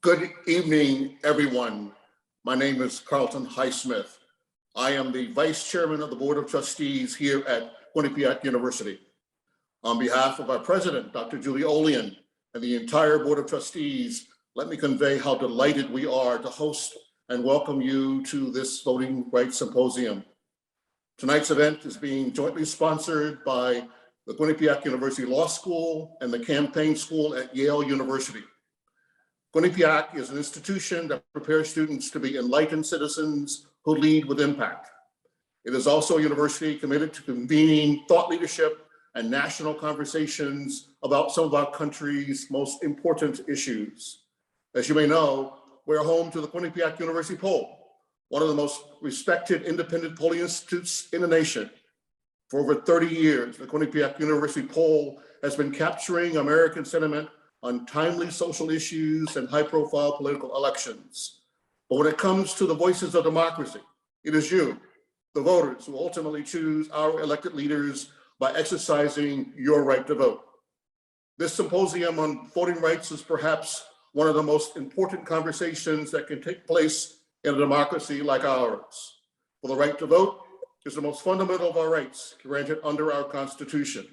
Good evening, everyone. My name is Carlton Highsmith. I am the Vice Chairman of the Board of Trustees here at Quinnipiac University. On behalf of our President, Dr. Julie Olean, and the entire Board of Trustees, let me convey how delighted we are to host and welcome you to this Voting Rights Symposium. Tonight's event is being jointly sponsored by the Quinnipiac University Law School and the Campaign School at Yale University. Quinnipiac is an institution that prepares students to be enlightened citizens who lead with impact. It is also a university committed to convening thought leadership and national conversations about some of our country's most important issues. As you may know, we're home to the Quinnipiac University Poll, one of the most respected independent polling institutes in the nation. For over 30 years, the Quinnipiac University Poll has been capturing American sentiment on timely social issues and high-profile political elections. But when it comes to the voices of democracy, it is you, the voters, who ultimately choose our elected leaders by exercising your right to vote. This symposium on voting rights is perhaps one of the most important conversations that can take place in a democracy like ours. For the right to vote is the most fundamental of our rights granted under our Constitution.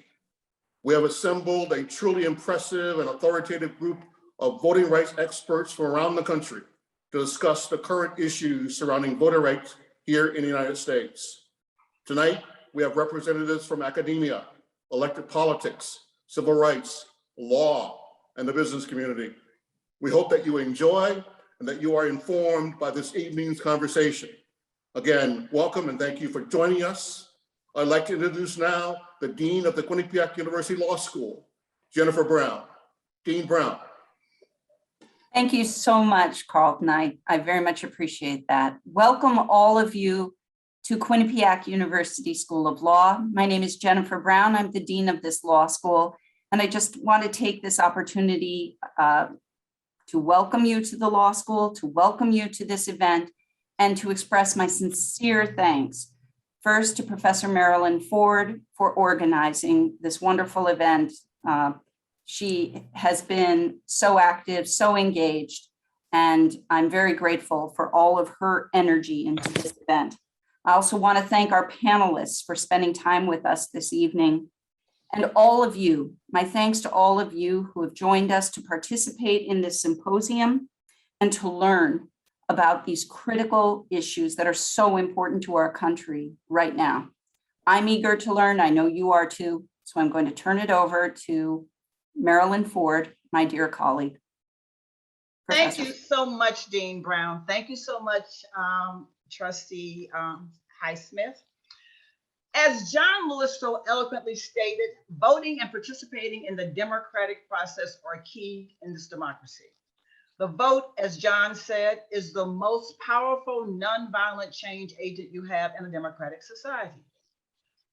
We have assembled a truly impressive and authoritative group of voting rights experts from around the country to discuss the current issues surrounding voter rights here in the United States. Tonight, we have representatives from academia, elected politics, civil rights, law, and the business community. We hope that you enjoy and that you are informed by this evening's conversation. Again, welcome and thank you for joining us. I'd like to introduce now the Dean of the Quinnipiac University Law School, Jennifer Brown. Dean Brown. Thank you so much, Carlton. I very much appreciate that. Welcome all of you to Quinnipiac University School of Law. My name is Jennifer Brown. I'm the Dean of this law school. And I just want to take this opportunity to welcome you to the law school, to welcome you to this event, and to express my sincere thanks. First, to Professor Marilyn Ford for organizing this wonderful event. She has been so active, so engaged, and I'm very grateful for all of her energy into this event. I also want to thank our panelists for spending time with us this evening. And all of you, my thanks to all of you who have joined us to participate in this symposium and to learn about these critical issues that are so important to our country right now. I'm eager to learn, I know you are too, so I'm going to turn it over to Marilyn Ford, my dear colleague. Thank you so much, Dean Brown. Thank you so much, Trustee Highsmith. As John Lewis so eloquently stated, voting and participating in the democratic process are key in this democracy. The vote, as John said, is the most powerful nonviolent change agent you have in a democratic society.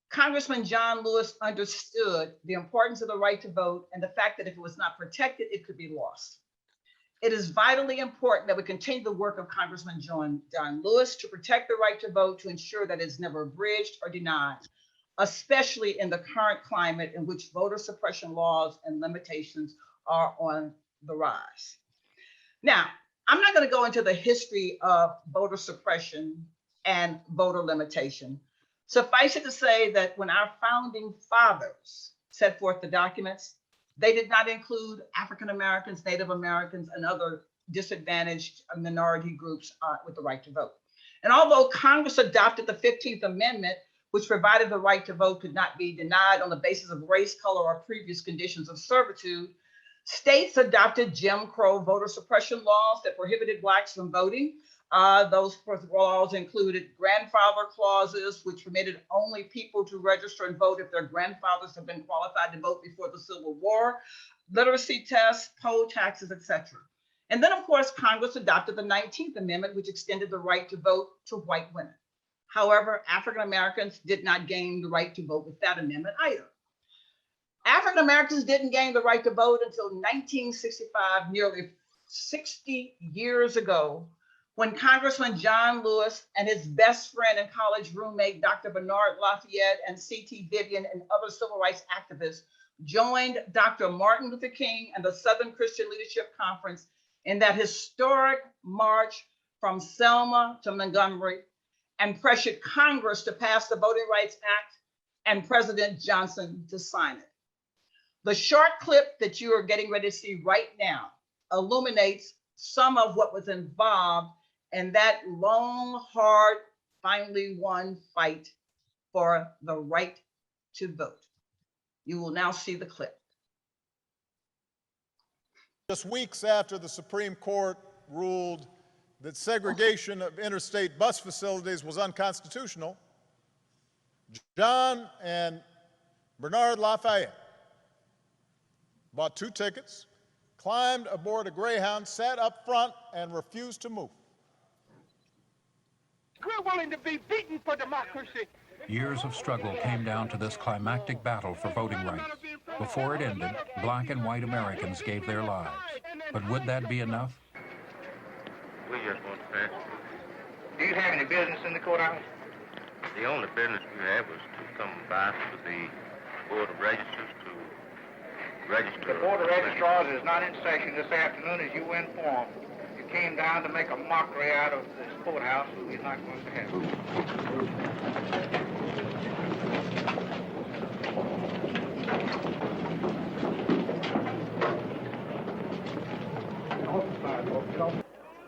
Congressman John Lewis understood the importance of the right to vote and the fact that if it was not protected, it could be lost. It is vitally important that we continue the work of Congressman John Lewis to protect the right to vote, to ensure that it's never abridged or denied, especially in the current climate in which voter suppression laws and limitations are on the rise. Now, I'm not going to go into the history of voter suppression and voter limitation. Suffice it to say that when our founding fathers set forth the documents, they did not include African Americans, Native Americans, and other disadvantaged minority groups with the right to vote. And although Congress adopted the 15th Amendment, which provided the right to vote could not be denied on the basis of race, color, or previous conditions of servitude, states adopted Jim Crow voter suppression laws that prohibited Blacks from voting. Those laws included grandfather clauses, which permitted only people to register and vote if their grandfathers had been qualified to vote before the Civil War, literacy tests, poll taxes, etc. And then, of course, Congress adopted the 19th Amendment, which extended the right to vote to white women. However, African Americans did not gain the right to vote with that amendment either. African Americans didn't gain the right to vote until 1965, nearly 60 years ago, when Congressman John Lewis and his best friend and college roommate, Dr. Bernard Lafayette and C.T. Vivian and other civil rights activists joined Dr. Martin Luther King and the Southern Christian Leadership Conference in that historic march from Selma to Montgomery and pressured Congress to pass the Voting Rights Act and President Johnson to sign it. The short clip that you are getting ready to see right now illuminates some of what was involved in that long, hard, finally won fight for the right to vote. You will now see the clip. Just weeks after the Supreme Court ruled that segregation of interstate bus facilities was unconstitutional, John and Bernard Lafayette bought 2 tickets, climbed aboard a Greyhound, sat up front, and refused to move. We're willing to be beaten for democracy. Years of struggle came down to this climactic battle for voting rights. Before it ended, black and white Americans gave their lives. But would that be enough? We just want to pass. Do you have any business in the courthouse? The only business we have was to come by to the Board of Registers to register. The Board of Registrars is not in session this afternoon, as you were informed. You came down to make a mockery out of this courthouse. We're not going to have it.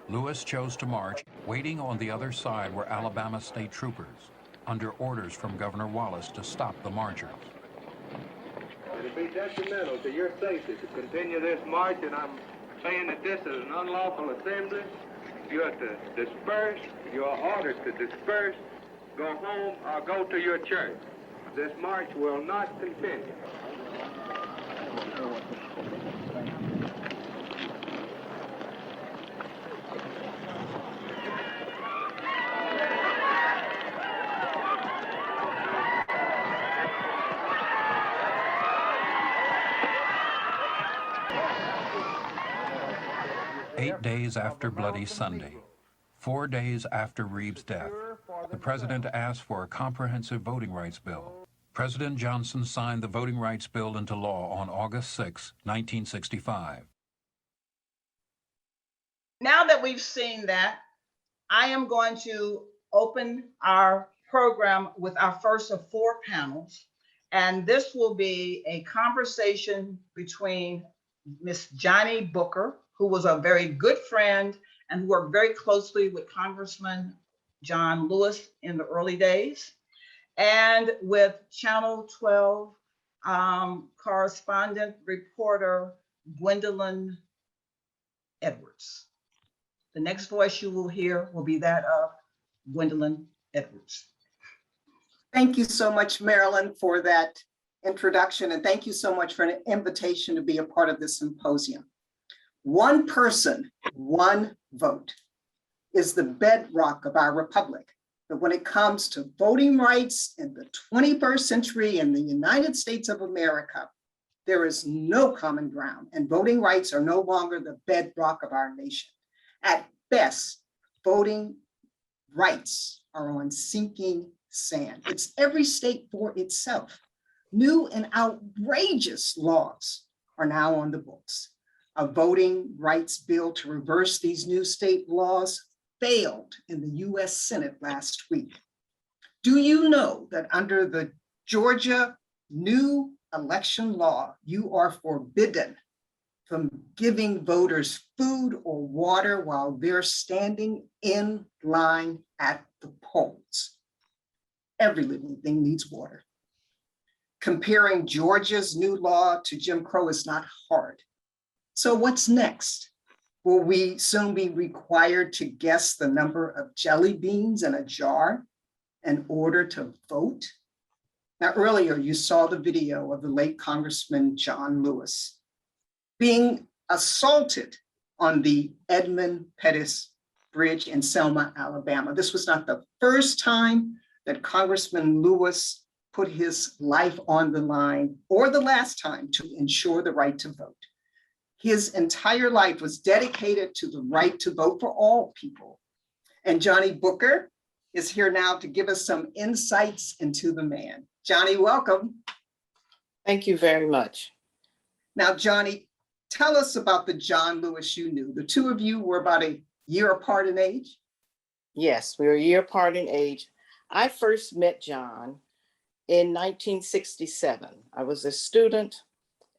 Lewis chose to march. Waiting on the other side were Alabama state troopers, under orders from Governor Wallace to stop the marchers. It'll be detrimental to your safety to continue this march, and I'm saying that this is an unlawful assembly. You are to disperse. You are ordered to disperse, go home, or go to your church. This march will not continue. Eight days after Bloody Sunday, 4 days after Reeb's death, the president asked for a comprehensive voting rights bill. President Johnson signed the voting rights bill into law on August 6, 1965. Now that we've seen that, I am going to open our program with our first of 4 panels. And this will be a conversation between Miss Johnny Booker, who was a very good friend and who worked very closely with Congressman John Lewis in the early days, and with Channel 12 correspondent reporter Gwendolyn Edwards. The next voice you will hear will be that of Gwendolyn Edwards. Thank you so much, Marilyn, for that introduction, and thank you so much for an invitation to be a part of this symposium. One person, one vote is the bedrock of our republic. But when it comes to voting rights in the 21st century in the United States of America, there is no common ground, and voting rights are no longer the bedrock of our nation. At best, voting rights are on sinking sand. It's every state for itself. New and outrageous laws are now on the books. A voting rights bill to reverse these new state laws failed in the US Senate last week. Do you know that under the Georgia new election law, you are forbidden from giving voters food or water while they're standing in line at the polls? Every living thing needs water. Comparing Georgia's new law to Jim Crow is not hard. So what's next? Will we soon be required to guess the number of jelly beans in a jar in order to vote? Now, earlier you saw the video of the late Congressman John Lewis being assaulted on the Edmund Pettus Bridge in Selma, Alabama. This was not the first time that Congressman Lewis put his life on the line, or the last time, to ensure the right to vote. His entire life was dedicated to the right to vote for all people. And Johnny Booker is here now to give us some insights into the man. Johnny, welcome. Thank you very much. Now, Johnny, tell us about the John Lewis you knew. The two of you were about a year apart in age. Yes, we were a year apart in age. I first met John in 1967. I was a student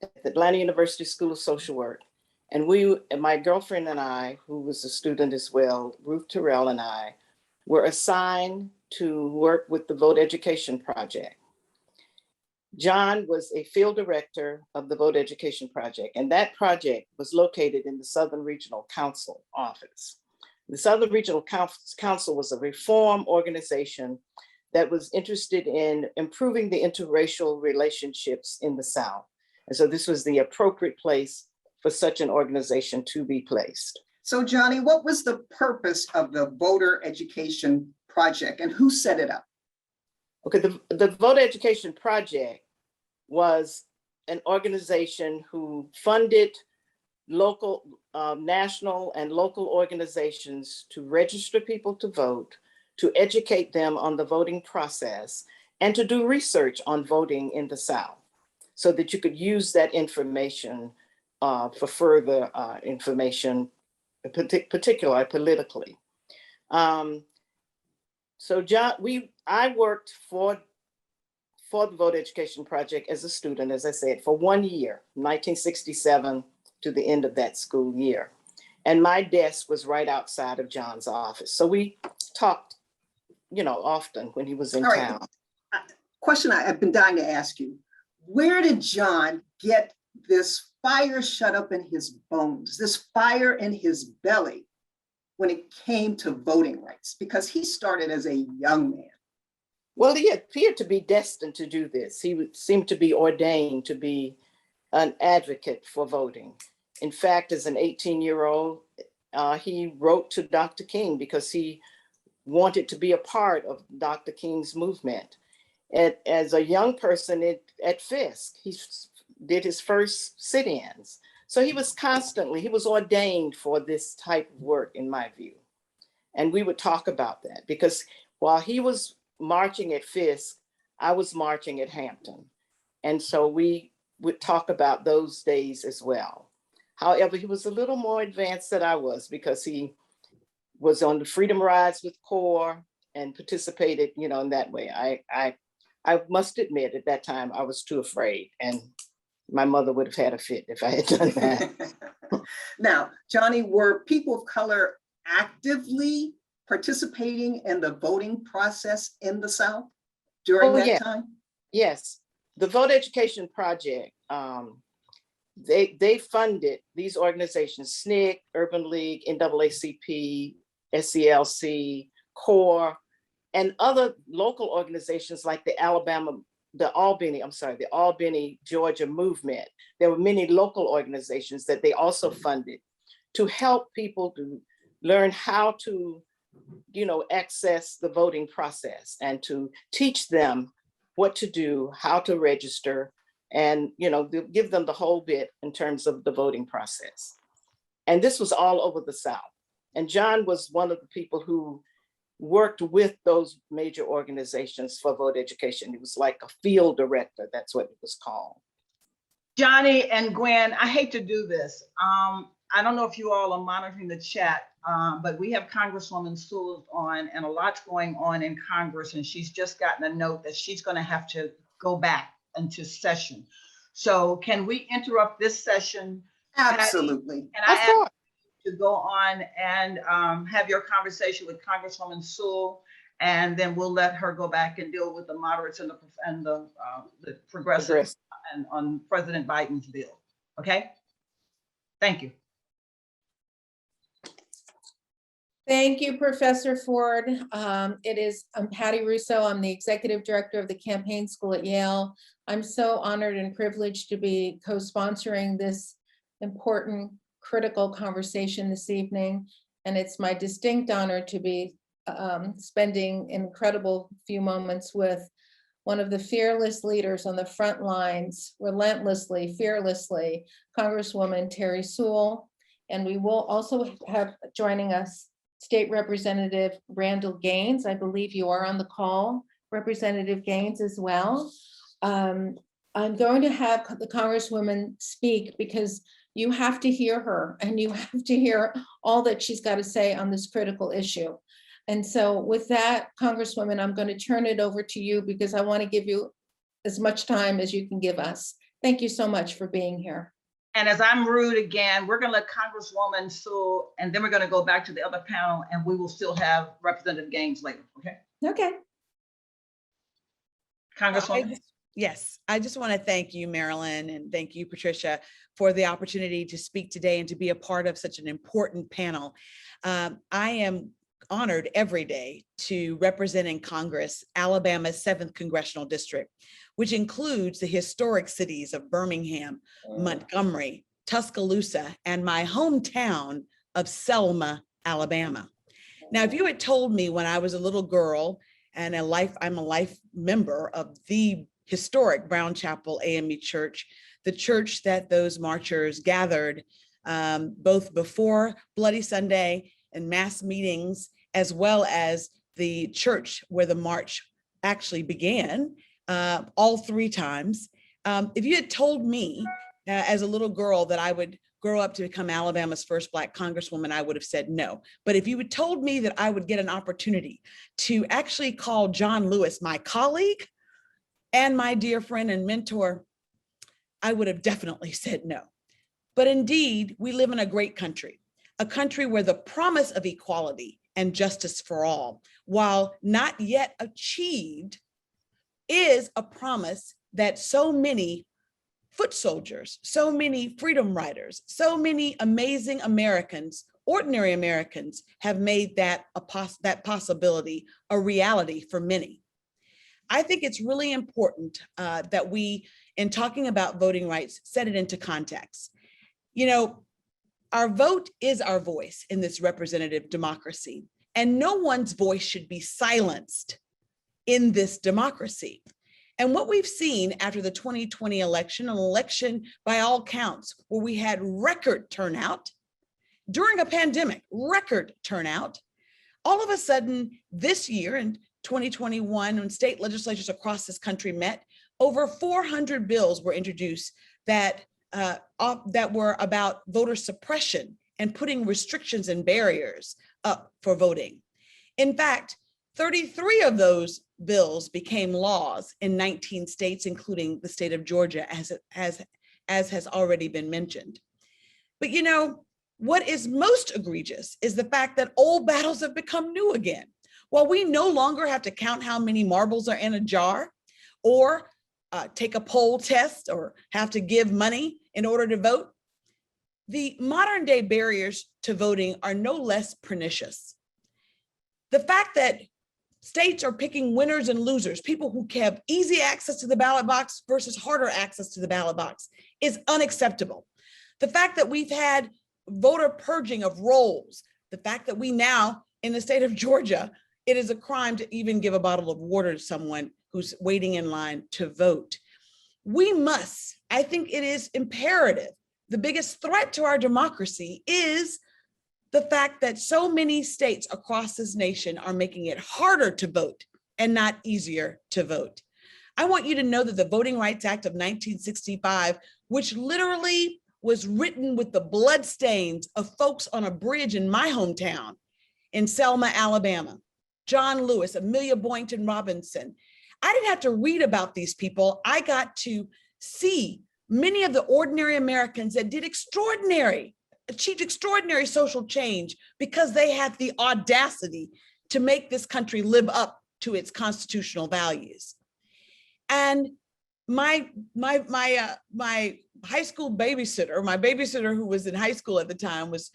at the Atlanta University School of Social Work. And my girlfriend and I, who was a student as well, Ruth Terrell and I, were assigned to work with the Vote Education Project. John was a field director of the Vote Education Project, and that project was located in the Southern Regional Council office. The Southern Regional Council was a reform organization that was interested in improving the interracial relationships in the South. And so this was the appropriate place for such an organization to be placed. So Johnny, what was the purpose of the Voter Education Project and who set it up? Okay, the Voter Education Project was an organization who funded local, national and local organizations to register people to vote, to educate them on the voting process, and to do research on voting in the South so that you could use that information for further information, particularly politically. So John, I worked for the Vote Education Project as a student, as I said, for 1 year, 1967 to the end of that school year. And my desk was right outside of John's office. So we talked, often when he was in town. Question I've been dying to ask you, where did John get this fire shut up in his bones, this fire in his belly when it came to voting rights? Because he started as a young man. Well, he appeared to be destined to do this. He seemed to be ordained to be an advocate for voting. In fact, as an 18-year-old, he wrote to Dr. King because he wanted to be a part of Dr. King's movement. As a young person at Fisk, he did his first sit-ins. So he was ordained for this type of work, in my view. And we would talk about that because while he was marching at Fisk, I was marching at Hampton. And so we would talk about those days as well. However, he was a little more advanced than I was because he was on the Freedom Rides with CORE and participated, in that way. I must admit at that time I was too afraid, and my mother would have had a fit if I had done that. Now, Johnny, were people of color actively participating in the voting process in the South during that time? Yes, the Vote Education Project, they funded these organizations, SNCC, Urban League, NAACP, SCLC, CORE, and other local organizations like the Albany, Georgia movement. There were many local organizations that they also funded to help people to learn how to, access the voting process and to teach them what to do, how to register, and, give them the whole bit in terms of the voting process. And this was all over the South. And John was one of the people who worked with those major organizations for vote education. He was like a field director, that's what it was called. Johnny and Gwen, I hate to do this. I don't know if you all are monitoring the chat, but we have Congresswoman Sewell on, and a lot's going on in Congress, and she's just gotten a note that she's going to have to go back into session. So can we interrupt this session? Absolutely. And I ask you to go on and have your conversation with Congresswoman Sewell, and then we'll let her go back and deal with the moderates and the progressives and on President Biden's bill. Okay? Thank you. Thank you, Professor Ford. I'm Patty Russo. I'm the Executive Director of the Campaign School at Yale. I'm so honored and privileged to be co-sponsoring this important, critical conversation this evening. And it's my distinct honor to be spending an incredible few moments with one of the fearless leaders on the front lines, relentlessly, fearlessly, Congresswoman Terry Sewell. And we will also have joining us State Representative Randall Gaines. I believe you are on the call, Representative Gaines as well. I'm going to have the Congresswoman speak because You have to hear her and you have to hear all that she's got to say on this critical issue. And so with that, Congresswoman, I'm going to turn it over to you because I want to give you as much time as you can give us. Thank you so much for being here. And as I'm rude again, we're going to let Congresswoman Sewell, and then we're going to go back to the other panel, and we will still have Representative Gaines later. Okay. Okay. Congresswoman. Yes, I just want to thank you, Marilyn, and thank you, Patricia, for the opportunity to speak today and to be a part of such an important panel. I am honored every day to represent in Congress Alabama's 7th Congressional District, which includes the historic cities of Birmingham, Montgomery, Tuscaloosa, and my hometown of Selma, Alabama. Now, if you had told me when I was a little girl and I'm a life member of the historic Brown Chapel AME Church, the church that those marchers gathered both before Bloody Sunday and mass meetings, as well as the church where the march actually began, all 3 times. If you had told me as a little girl that I would grow up to become Alabama's first Black Congresswoman, I would have said no. But if you had told me that I would get an opportunity to actually call John Lewis my colleague and my dear friend and mentor, I would have definitely said no. But indeed, we live in a great country, a country where the promise of equality and justice for all, while not yet achieved, is a promise that so many foot soldiers, so many freedom riders, so many amazing Americans, ordinary Americans, have made that possibility a reality for many. I think it's really important that we, in talking about voting rights, set it into context. You know, our vote is our voice in this representative democracy, and no one's voice should be silenced in this democracy. And what we've seen after the 2020 election, an election by all counts, where we had record turnout during a pandemic, record turnout, all of a sudden this year in 2021, when state legislatures across this country met, over 400 bills were introduced that were about voter suppression and putting restrictions and barriers up for voting. In fact, 33 of those bills became laws in 19 states, including the state of Georgia, as has already been mentioned. But you know, what is most egregious is the fact that old battles have become new again. While we no longer have to count how many marbles are in a jar, or take a poll test, or have to give money in order to vote, the modern day barriers to voting are no less pernicious. The fact that states are picking winners and losers, people who have easy access to the ballot box versus harder access to the ballot box, is unacceptable. The fact that we've had voter purging of rolls, the fact that we now, in the state of Georgia, it is a crime to even give a bottle of water to someone who's waiting in line to vote. We must, I think it is imperative, the biggest threat to our democracy is the fact that so many states across this nation are making it harder to vote and not easier to vote. I want you to know that the Voting Rights Act of 1965, which literally was written with the bloodstains of folks on a bridge in my hometown in Selma, Alabama, John Lewis, Amelia Boynton Robinson. I didn't have to read about these people. I got to see many of the ordinary Americans that achieved extraordinary social change because they had the audacity to make this country live up to its constitutional values. And my high school babysitter, my babysitter who was in high school at the time was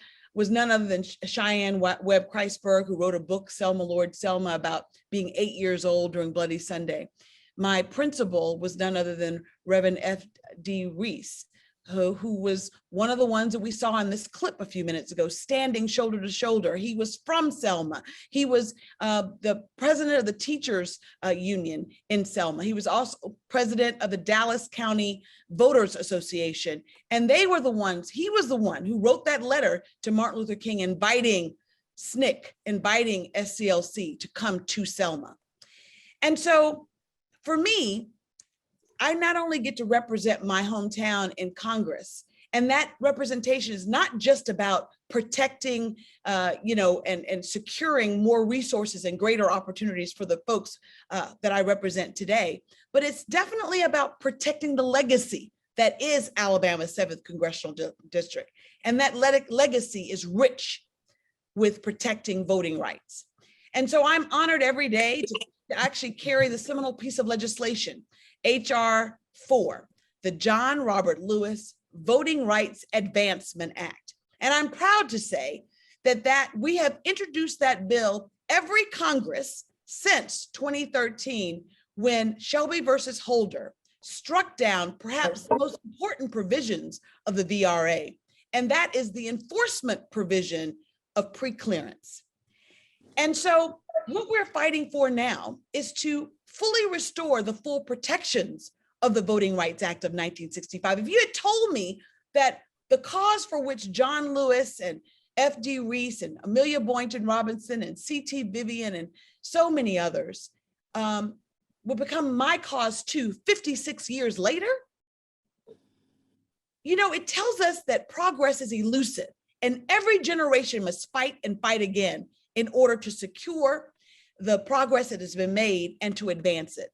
none other than Cheyenne Webb Kreisberg, who wrote a book, Selma, Lord Selma, about being 8 years old during Bloody Sunday. My principal was none other than Reverend F.D. Reese, who was one of the ones that we saw in this clip a few minutes ago, standing shoulder to shoulder. He was from Selma. He was the president of the teachers union in Selma. He was also president of the Dallas County Voters Association. And he was the one who wrote that letter to Martin Luther King inviting SNCC, inviting SCLC to come to Selma. And so for me, I not only get to represent my hometown in Congress And that representation is not just about protecting, and securing more resources and greater opportunities for the folks that I represent today, but it's definitely about protecting the legacy that is Alabama's 7th Congressional District. And that legacy is rich with protecting voting rights. And so I'm honored every day to actually carry the seminal piece of legislation, H.R. 4, the John Robert Lewis Voting Rights Advancement Act. And I'm proud to say that we have introduced that bill every Congress since 2013, when Shelby versus Holder struck down perhaps the most important provisions of the VRA, and that is the enforcement provision of preclearance. And so what we're fighting for now is to fully restore the full protections of the Voting Rights Act of 1965. If you had told me that the cause for which John Lewis and F.D. Reese and Amelia Boynton Robinson and C.T. Vivian and so many others would become my cause too 56 years later, it tells us that progress is elusive and every generation must fight and fight again in order to secure the progress that has been made and to advance it.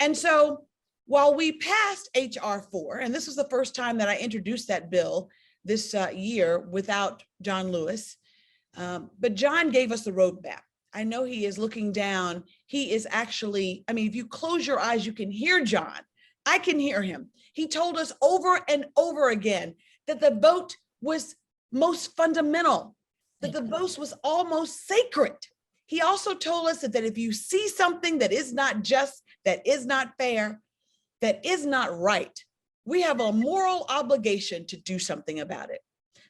And so while we passed H.R. 4, and this was the first time that I introduced that bill this year without John Lewis, but John gave us the roadmap. I know he is looking down. He is actually, if you close your eyes, you can hear John. I can hear him. He told us over and over again that the vote was most fundamental, that the vote was almost sacred. He also told us that if you see something that is not just, that is not fair, that is not right, we have a moral obligation to do something about it.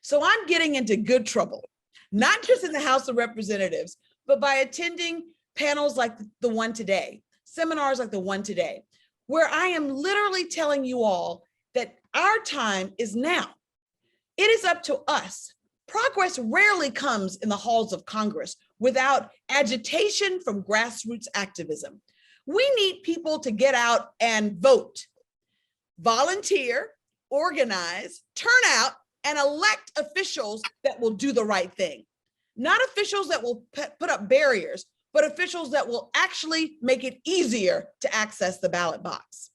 So I'm getting into good trouble, not just in the House of Representatives, but by attending panels like the one today, seminars like the one today, where I am literally telling you all that our time is now. It is up to us. Progress rarely comes in the halls of Congress without agitation from grassroots activism. We need people to get out and vote, volunteer, organize, turn out, and elect officials that will do the right thing. Not officials that will put up barriers, but officials that will actually make it easier to access the ballot box.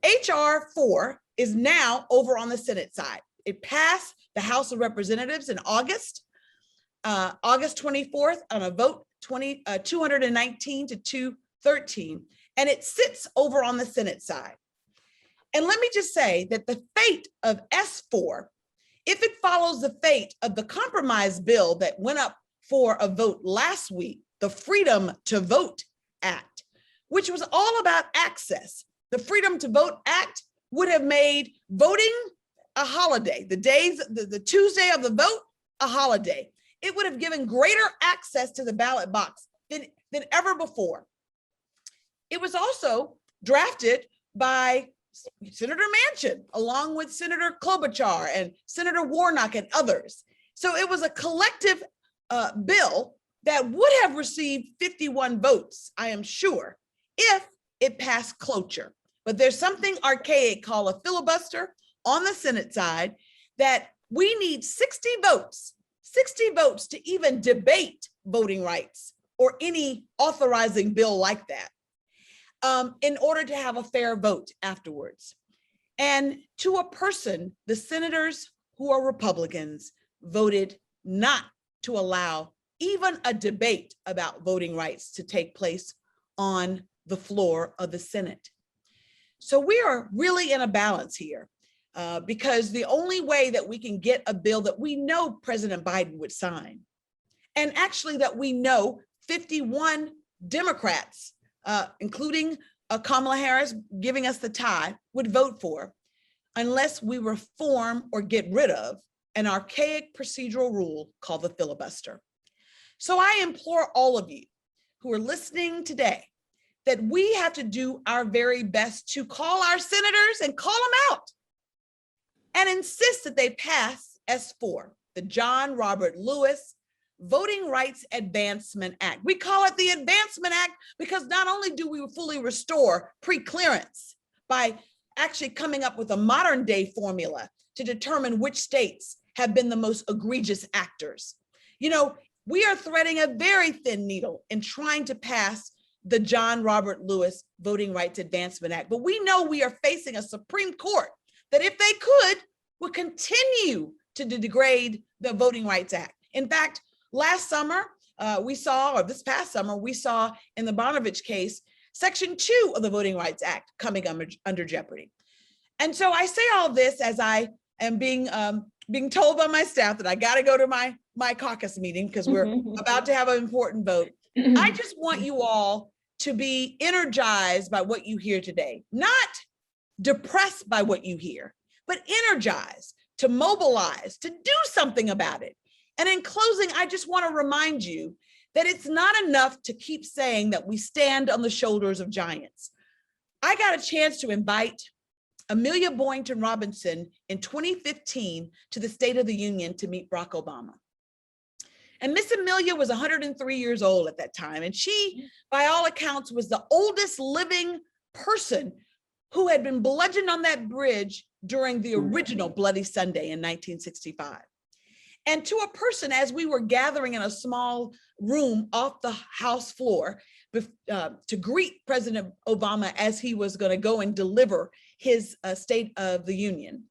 H.R. 4 is now over on the Senate side. It passed the House of Representatives in August 24th on a vote 219 to 213, and it sits over on the Senate side. And let me just say that the fate of S4, if it follows the fate of the compromise bill that went up for a vote last week, the Freedom to Vote Act, which was all about access. The Freedom to Vote Act would have made voting a holiday, the Tuesday of the vote, a holiday. It would have given greater access to the ballot box than ever before. It was also drafted by Senator Manchin, along with Senator Klobuchar and Senator Warnock and others. So it was a collective bill that would have received 51 votes, I am sure, if it passed cloture. But there's something archaic called a filibuster on the Senate side that we need 60 votes to even debate voting rights or any authorizing bill like that in order to have a fair vote afterwards. And to a person, the senators who are Republicans voted not to allow even a debate about voting rights to take place on the floor of the Senate. So we are really in a balance here because the only way that we can get a bill that we know President Biden would sign, and actually that we know 51 Democrats, including Kamala Harris giving us the tie, would vote for, unless we reform or get rid of an archaic procedural rule called the filibuster. So I implore all of you who are listening today that we have to do our very best to call our senators and call them out and insist that they pass S4, the John Robert Lewis Voting Rights Advancement Act. We call it the Advancement Act because not only do we fully restore preclearance by actually coming up with a modern day formula to determine which states have been the most egregious actors. You know, we are threading a very thin needle in trying to pass the John Robert Lewis Voting Rights Advancement Act, but we know we are facing a Supreme Court that, if they could, would continue to degrade the Voting Rights Act. In fact, last summer, this past summer, we saw in the Bonovich case, Section 2 of the Voting Rights Act coming under jeopardy. And so I say all this as I am being told by my staff that I got to go to my caucus meeting because we're about to have an important vote. I just want you all to be energized by what you hear today, not depressed by what you hear, but energized to mobilize, to do something about it. And in closing, I just want to remind you that it's not enough to keep saying that we stand on the shoulders of giants. I got a chance to invite Amelia Boynton Robinson in 2015 to the State of the Union to meet Barack Obama. And Miss Amelia was 103 years old at that time. And she, by all accounts, was the oldest living person who had been bludgeoned on that bridge during the original Bloody Sunday in 1965. And to a person, as we were gathering in a small room off the House floor to greet President Obama as he was going to go and deliver his State of the Union,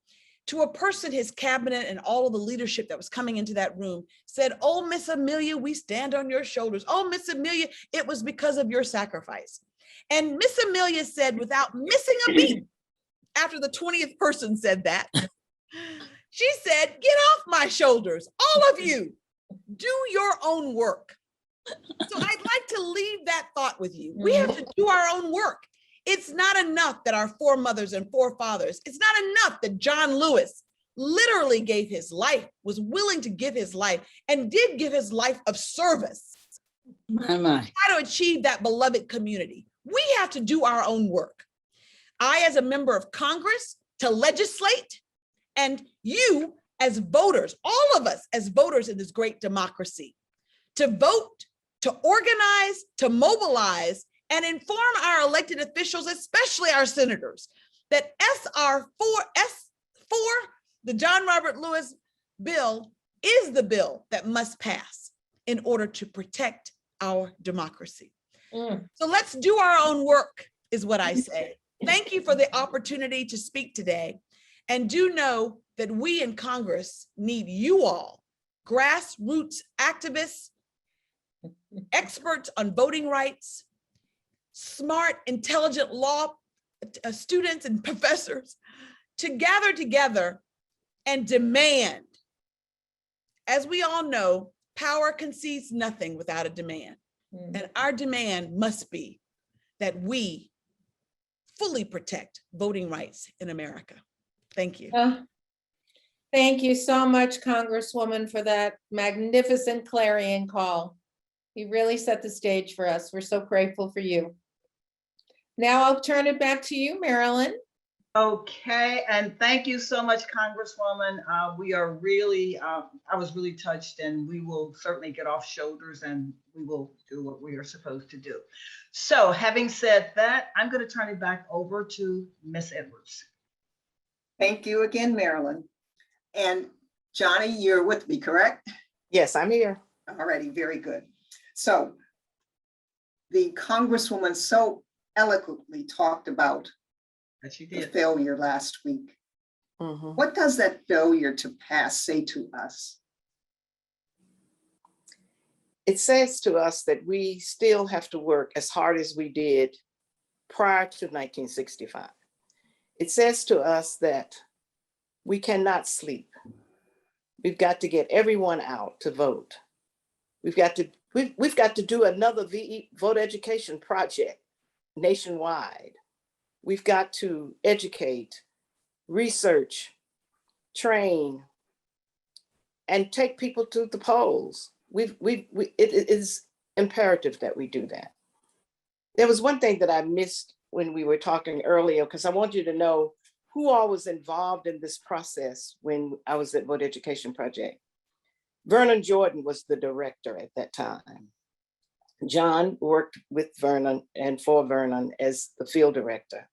to a person, his cabinet and all of the leadership that was coming into that room said, "Oh, Miss Amelia, we stand on your shoulders. Oh, Miss Amelia, it was because of your sacrifice." And Miss Amelia said, without missing a beat, after the 20th person said that, she said, "Get off my shoulders, all of you, do your own work." So I'd like to leave that thought with you. We have to do our own work. It's not enough that our foremothers and forefathers, it's not enough that John Lewis literally gave his life, was willing to give his life, and did give his life of service. How to achieve that beloved community. We have to do our own work. I, as a member of Congress, to legislate, and you as voters, all of us as voters in this great democracy, to vote, to organize, to mobilize, and inform our elected officials, especially our senators, that SR 4, the John Robert Lewis bill, is the bill that must pass in order to protect our democracy. So let's do our own work, is what I say. Thank you for the opportunity to speak today. And do know that we in Congress need you all, grassroots activists, experts on voting rights, smart, intelligent law students and professors, to gather together and demand. As we all know, power concedes nothing without a demand. And our demand must be that we fully protect voting rights in America. Thank you. Thank you so much, Congresswoman, for that magnificent clarion call. You really set the stage for us. We're so grateful for you. Now I'll turn it back to you, Marilyn. Okay, and thank you so much, Congresswoman. We are really, I was really touched, and we will certainly get off shoulders and we will do what we are supposed to do. So having said that, I'm going to turn it back over to Ms. Edwards. Thank you again, Marilyn. And Johnny, you're with me, correct? Yes, I'm here. All righty, very good. So the Congresswoman so eloquently talked about the failure last week. What does that failure to pass say to us? It says to us that we still have to work as hard as we did prior to 1965. It says to us that we cannot sleep. We've got to get everyone out to vote. We've got to do another vote education project nationwide. We've got to educate, research, train, and take people to the polls. It is imperative that we do that. There was one thing that I missed when we were talking earlier, because I want you to know who all was involved in this process when I was at Vote Education Project. Vernon Jordan was the director at that time. John worked with Vernon and for Vernon as the field director.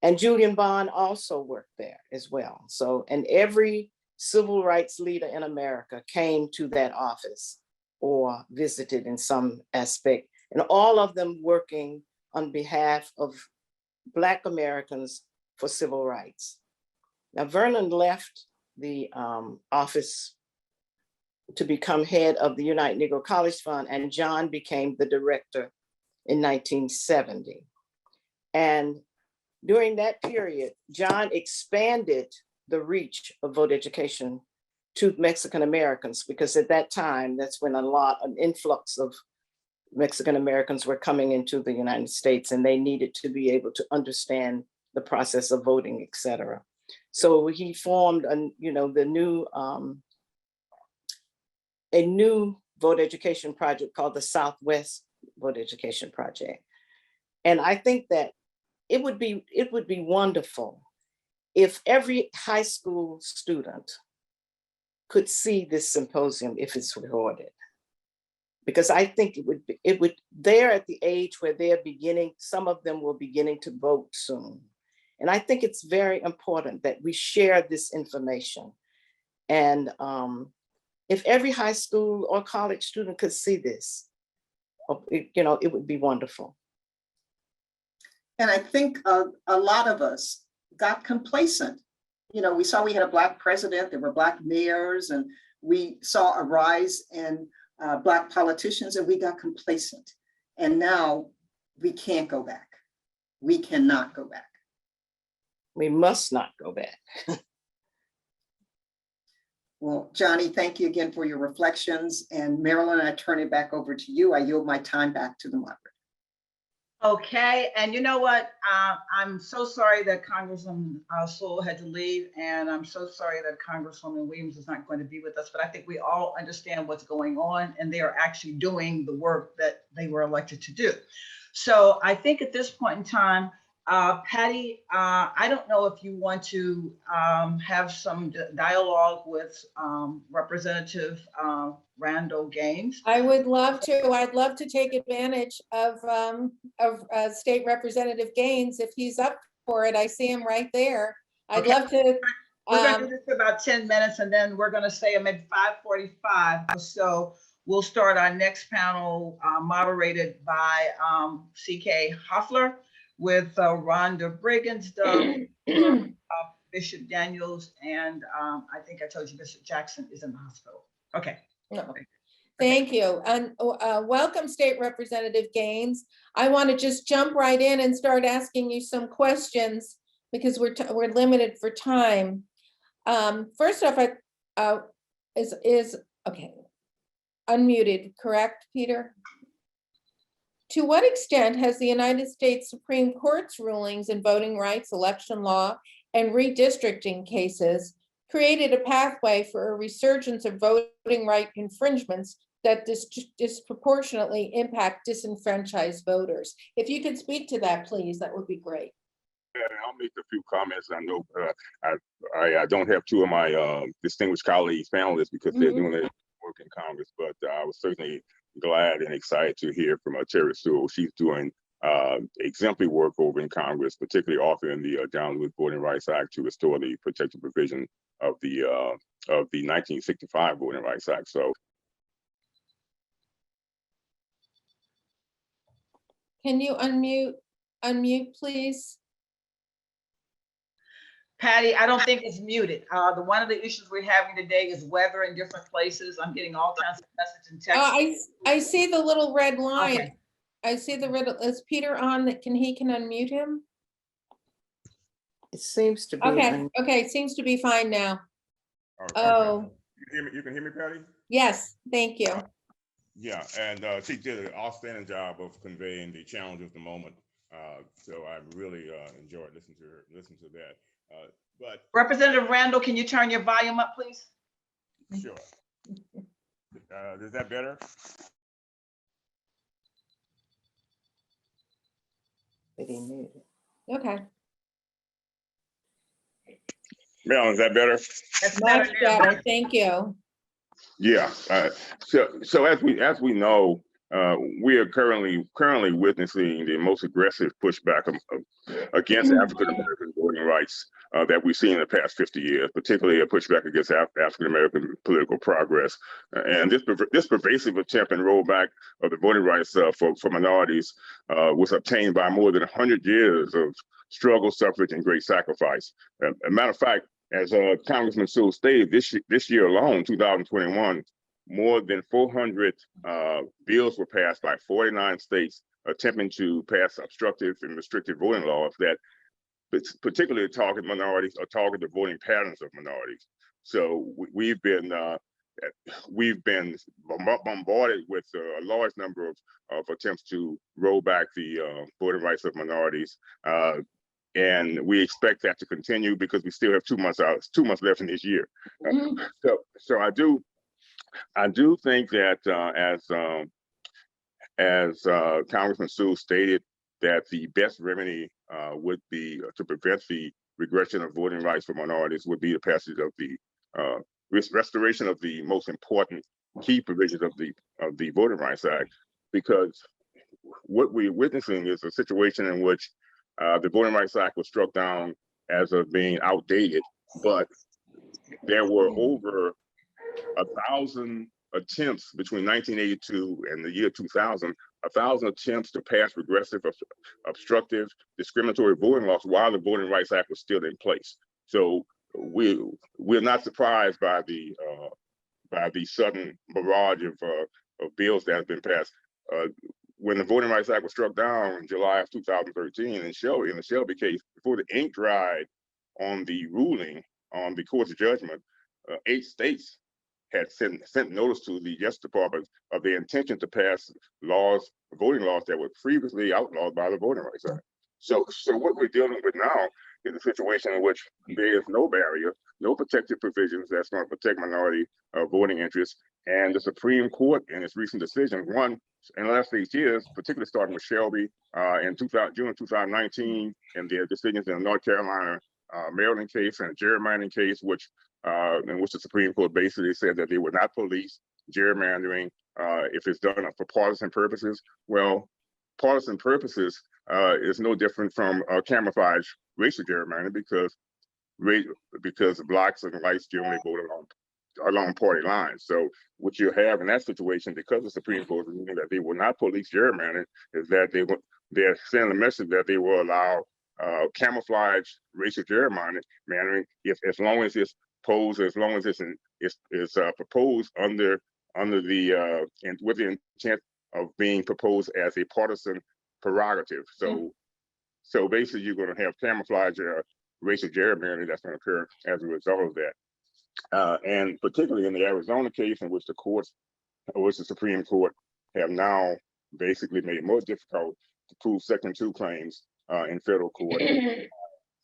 And Julian Bond also worked there as well. So, and every civil rights leader in America came to that office or visited in some aspect, and all of them working on behalf of Black Americans for civil rights. Now, Vernon left the office to become head of the United Negro College Fund, and John became the director in 1970. And during that period, John expanded the reach of voter education to Mexican Americans, because at that time, that's when an influx of Mexican Americans were coming into the United States, and they needed to be able to understand the process of voting, et cetera. So he formed a new voter education project called the Southwest Voter Education Project. And I think that it would be wonderful if every high school student could see this symposium if it's recorded. Because I think they're at the age where some of them will beginning to vote soon. And I think it's very important that we share this information. And if every high school or college student could see this, it would be wonderful. And I think a lot of us got complacent. We saw we had a Black president, there were Black mayors, and we saw a rise in Black politicians, and we got complacent. And now we can't go back. We cannot go back. We must not go back. Well, Johnny, thank you again for your reflections. And Marilyn, I turn it back over to you. I yield my time back to the moderator. Okay, and you know what? I'm so sorry that Congresswoman Sewell had to leave, and I'm so sorry that Congresswoman Williams is not going to be with us, but I think we all understand what's going on, and they are actually doing the work that they were elected to do. So I think at this point in time, Patty, I don't know if you want to have some dialogue with Representative Randall Gaines. I would love to. I'd love to take advantage of State Representative Gaines if he's up for it. I see him right there. I'd love to. We're going to do this for about 10 minutes, and then we're going to say I'm at 5:45. So we'll start our next panel moderated by C.K. Hoffler with Rhonda Briggins, Bishop Daniels, and I think I told you Bishop Jackson is in the hospital. Okay. No. Thank you. And welcome, State Representative Gaines. I want to just jump right in and start asking you some questions because we're limited for time. First off, is okay. Unmuted, correct, Peter? To what extent has the United States Supreme Court's rulings in voting rights, election law, and redistricting cases created a pathway for a resurgence of voting right infringements that disproportionately impact disenfranchised voters? If you could speak to that, please, that would be great. Yeah, I'll make a few comments. I know I don't have two of my distinguished colleagues, panelists, because they're doing their work in Congress, but I was certainly glad and excited to hear from Terry Sewell. She's doing exemplary work over in Congress, particularly authoring the John Lewis Voting Rights Act to restore the protective provision of the 1965 Voting Rights Act. So, can you unmute, please? Patty, I don't think it's muted. One of the issues we're having today is weather in different places. I'm getting all kinds of messages and texts. I see the little red line. Okay. I see the red. Is Peter on? That can unmute him? It seems to be. Okay. Okay. It seems to be fine now. Oh. You can hear me, Patty? Yes. Thank you. Yeah, and she did an outstanding job of conveying the challenge of the moment. So I really enjoyed listening to that. But Representative Randall, can you turn your volume up, please? Sure. Is that better? Okay. Mel, is that better? That's much better. Thank you. Yeah. So as we know, we are currently witnessing the most aggressive pushback against African American voting rights that we've seen in the past 50 years, particularly a pushback against African American political progress. And this pervasive attempt and rollback of the voting rights for minorities was obtained by more than 100 years of struggle, suffrage, and great sacrifice. As a matter of fact, as Congressman Sewell stated, this year alone, 2021, more than 400 bills were passed by 49 states attempting to pass obstructive and restrictive voting laws that particularly target minorities or target the voting patterns of minorities. So we've been bombarded with a large number of attempts to roll back the voting rights of minorities. And we expect that to continue because we still have 2 months left in this year. So I do think that as Congressman Sewell stated, that the best remedy would be to prevent the regression of voting rights for minorities would be the passage of the restoration of the most important key provisions of the Voting Rights Act, because what we're witnessing is a situation in which the Voting Rights Act was struck down as of being outdated, but there were over 1,000 attempts between 1982 and the year 2000, 1,000 attempts to pass regressive, obstructive, discriminatory voting laws while the Voting Rights Act was still in place. So we're not surprised by the sudden barrage of bills that have been passed. When the Voting Rights Act was struck down in July of 2013 in the Shelby case, before the ink dried on the ruling on the court's judgment, 8 states had sent notice to the Justice Department of their intention to pass voting laws that were previously outlawed by the Voting Rights Act. So what we're dealing with now is a situation in which there is no barrier, no protective provisions that's going to protect minority voting interests. And the Supreme Court, in its recent decision, in the last 8 years, particularly starting with Shelby in June 2019, and their decisions in the North Carolina, Maryland case and a gerrymandering case, in which the Supreme Court basically said that they would not police gerrymandering if it's done for partisan purposes. Well, partisan purposes is no different from camouflage racial gerrymandering because blacks and whites generally vote along party lines. So what you have in that situation, because the Supreme Court is ruling that they will not police gerrymandering, is that they're sending a message that they will allow camouflage racial gerrymandering as long as it's posed, as long as it's proposed under the and with the intent of being proposed as a partisan prerogative. So basically, you're going to have camouflage racial gerrymandering that's going to occur as a result of that. And particularly in the Arizona case, in which the Supreme Court have now basically made it more difficult to prove Section 2 claims in federal court,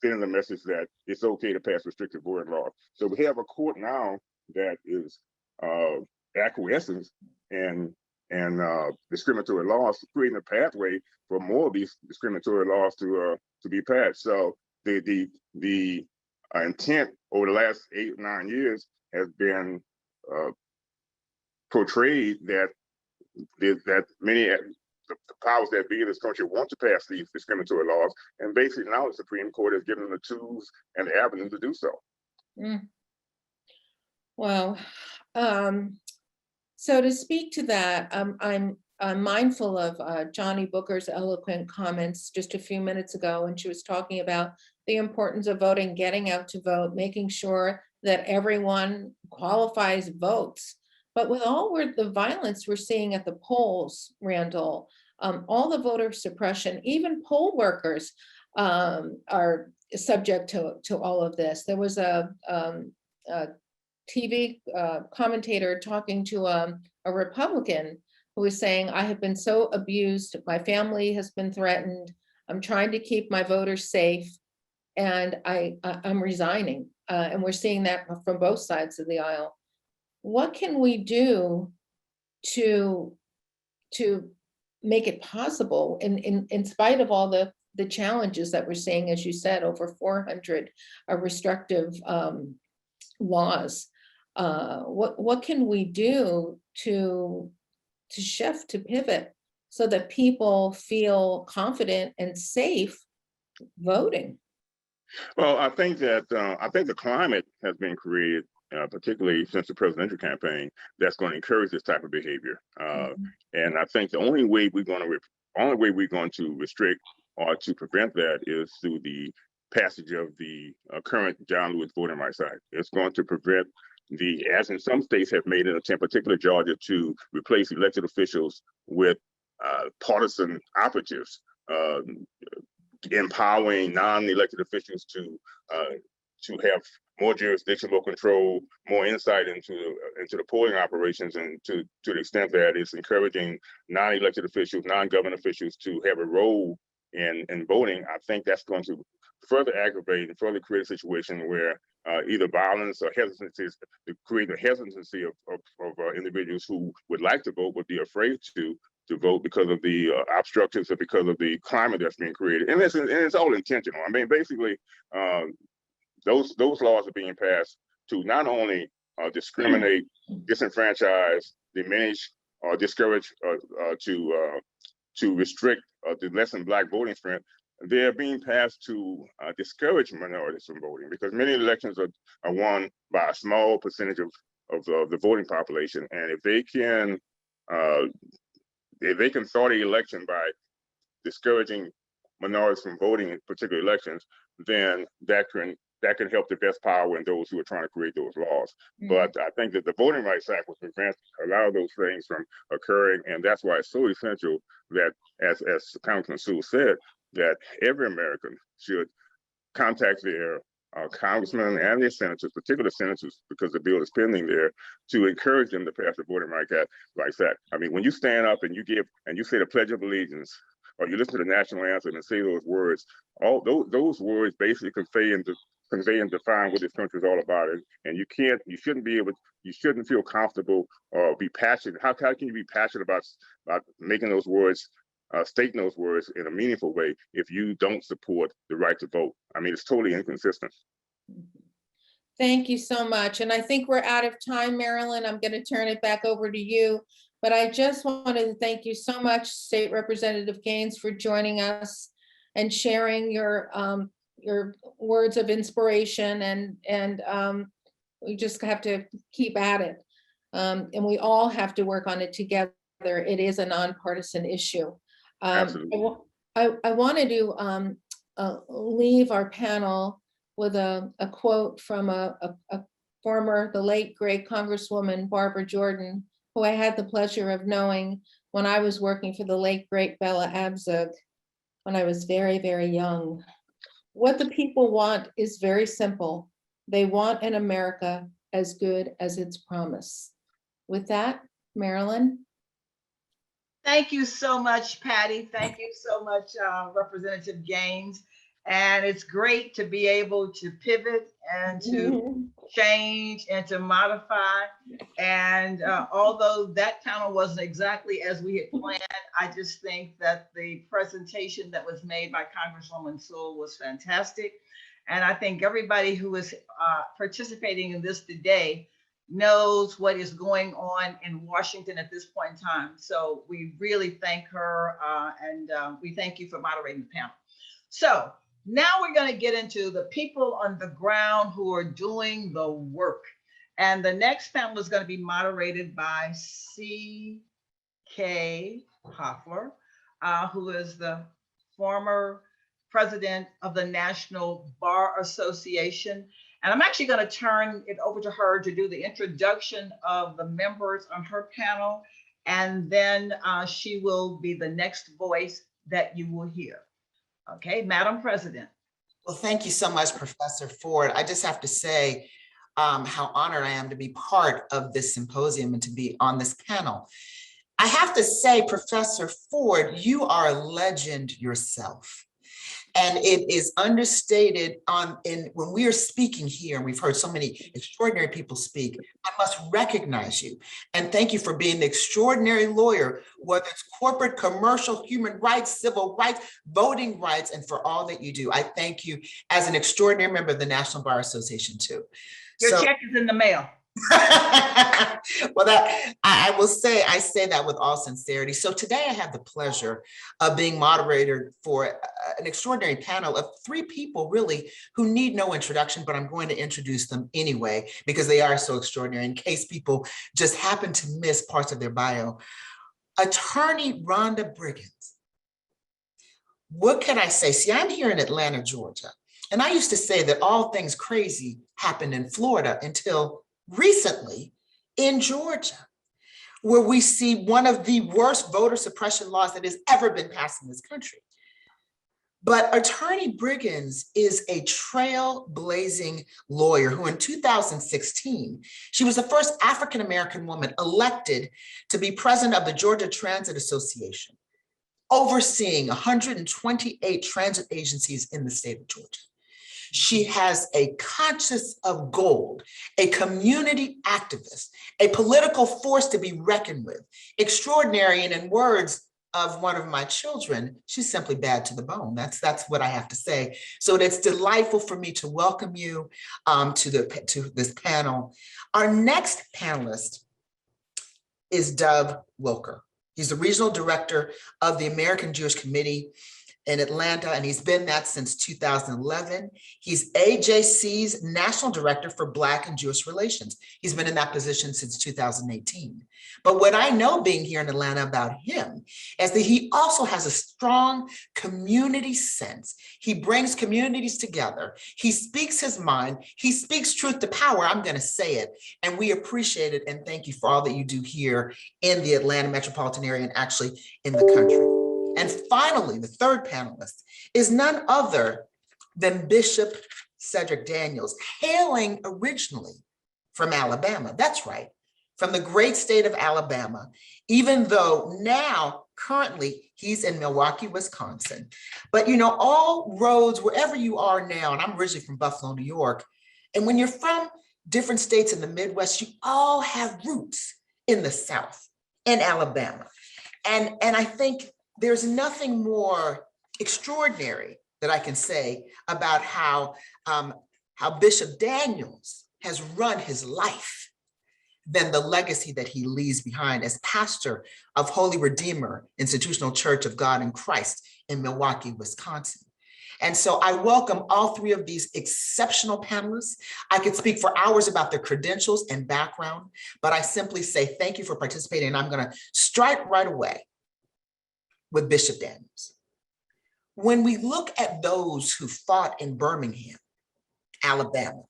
sending the message that it's okay to pass restrictive voting laws. So we have a court now that is acquiescing in discriminatory laws, creating a pathway for more of these discriminatory laws to be passed. So the intent over the last 8 or 9 years has been portrayed that many the powers that be in this country want to pass these discriminatory laws, and basically now the Supreme Court has given them the tools and the avenues to do so. Well, so to speak to that, I'm mindful of Johnny Booker's eloquent comments just a few minutes ago when she was talking about the importance of voting, getting out to vote, making sure that everyone qualifies votes. But with all the violence we're seeing at the polls, Randall, all the voter suppression, even poll workers are subject to all of this. There was a TV commentator talking to a Republican who was saying, I have been so abused, my family has been threatened, I'm trying to keep my voters safe, and I'm resigning. And we're seeing that from both sides of the aisle. What can we do to make it possible in spite of all the challenges that we're seeing, as you said, over 400 restrictive laws? What can we do to to shift, to pivot, so that people feel confident and safe voting? Well, I think that the climate has been created, particularly since the presidential campaign, that's going to encourage this type of behavior. And I think the only way we're going to restrict or to prevent that is through the passage of the current John Lewis Voting Rights Act. It's going to prevent as in some states have made an attempt, particularly Georgia, to replace elected officials with partisan operatives, empowering non-elected officials to have more jurisdictional control, more insight into the polling operations, and to the extent that it's encouraging non-elected officials, non-government officials to have a role in voting. I think that's going to further aggravate and further create a situation where either violence or hesitancies to create a hesitancy of individuals who would like to vote but be afraid to vote because of the obstructions or because of the climate that's being created. And it's all intentional. I mean, basically, those laws are being passed to not only discriminate, disenfranchise, diminish, or discourage, to restrict, to lessen Black voting strength. They're being passed to discourage minorities from voting, because many elections are won by a small percentage of the voting population. And if they can start an election by discouraging minorities from voting in particular elections, then that can help the best power in those who are trying to create those laws. But I think that the Voting Rights Act will prevent a lot of those things from occurring, and that's why it's so essential that, as Congressman Sewell said, that every American should contact their congressmen and their senators, particular senators, because the bill is pending there, to encourage them to pass the Voting Rights Act. I mean, when you stand up and you say the Pledge of Allegiance, or you listen to the national anthem and say those words, all those words basically convey and define what this country is all about. And you shouldn't feel comfortable or be passionate. How can you be passionate about making those words, stating those words in a meaningful way if you don't support the right to vote? I mean, it's totally inconsistent. Thank you so much. And I think we're out of time, Marilyn. I'm going to turn it back over to you. But I just wanted to thank you so much, State Representative Gaines, for joining us and sharing your words of inspiration. And we just have to keep at it. And we all have to work on it together. It is a nonpartisan issue. I wanted to leave our panel with a quote from the late great Congresswoman Barbara Jordan, who I had the pleasure of knowing when I was working for the late great Bella Abzug when I was very, very young. What the people want is very simple. They want an America as good as its promise. With that, Marilyn. Thank you so much, Patty. Thank you so much, Representative Gaines. And it's great to be able to pivot and to change and to modify. And although that panel wasn't exactly as we had planned, I just think that the presentation that was made by Congresswoman Sewell was fantastic. And I think everybody who is participating in this today knows what is going on in Washington at this point in time. So we really thank her and we thank you for moderating the panel. So now we're going to get into the people on the ground who are doing the work. And the next panel is going to be moderated by C.K. Hoffler, who is the former president of the National Bar Association. And I'm actually going to turn it over to her to do the introduction of the members on her panel. And then she will be the next voice that you will hear. Okay, Madam President. Well, thank you so much, Professor Ford. I just have to say how honored I am to be part of this symposium and to be on this panel. I have to say, Professor Ford, you are a legend yourself. And it is understated when we are speaking here, and we've heard so many extraordinary people speak, I must recognize you and thank you for being the extraordinary lawyer, whether it's corporate, commercial, human rights, civil rights, voting rights, and for all that you do. I thank you as an extraordinary member of the National Bar Association too. Your check is in the mail. Well, that I will say, I say that with all sincerity. So today I have the pleasure of being moderator for an extraordinary panel of three people really who need no introduction, but I'm going to introduce them anyway because they are so extraordinary in case people just happen to miss parts of their bio. Attorney Rhonda Briggins. What can I say? See, I'm here in Atlanta, Georgia, and I used to say that all things crazy happened in Florida until recently in Georgia, where we see one of the worst voter suppression laws that has ever been passed in this country. But Attorney Briggins is a trailblazing lawyer who in 2016, she was the first African-American woman elected to be president of the Georgia Transit Association, overseeing 128 transit agencies in the state of Georgia. She has a conscience of gold, a community activist, a political force to be reckoned with, extraordinary, and in words of one of my children, she's simply bad to the bone. That's what I have to say. So it's delightful for me to welcome you to this panel. Our next panelist is Wilker. He's the regional director of the American Jewish Committee in Atlanta, and he's been that since 2011. He's AJC's national director for Black and Jewish relations. He's been in that position since 2018. But what I know being here in Atlanta about him is that he also has a strong community sense. He brings communities together. He speaks his mind. He speaks truth to power. I'm going to say it. And we appreciate it. And thank you for all that you do here in the Atlanta metropolitan area and actually in the country. And finally, the third panelist is none other than Bishop Cedric Daniels, hailing originally from Alabama. That's right, from the great state of Alabama, even though now, currently, he's in Milwaukee, Wisconsin. But you know, all roads, wherever you are now, and I'm originally from Buffalo, New York, and when you're from different states in the Midwest, you all have roots in the South, in Alabama. And I think there's nothing more extraordinary that I can say about how Bishop Daniels has run his life than the legacy that he leaves behind as pastor of Holy Redeemer Institutional Church of God in Christ in Milwaukee, Wisconsin. And so I welcome all three of these exceptional panelists. I could speak for hours about their credentials and background, but I simply say thank you for participating, and I'm going to strike right away with Bishop Daniels. When we look at those who fought in Birmingham, Alabama,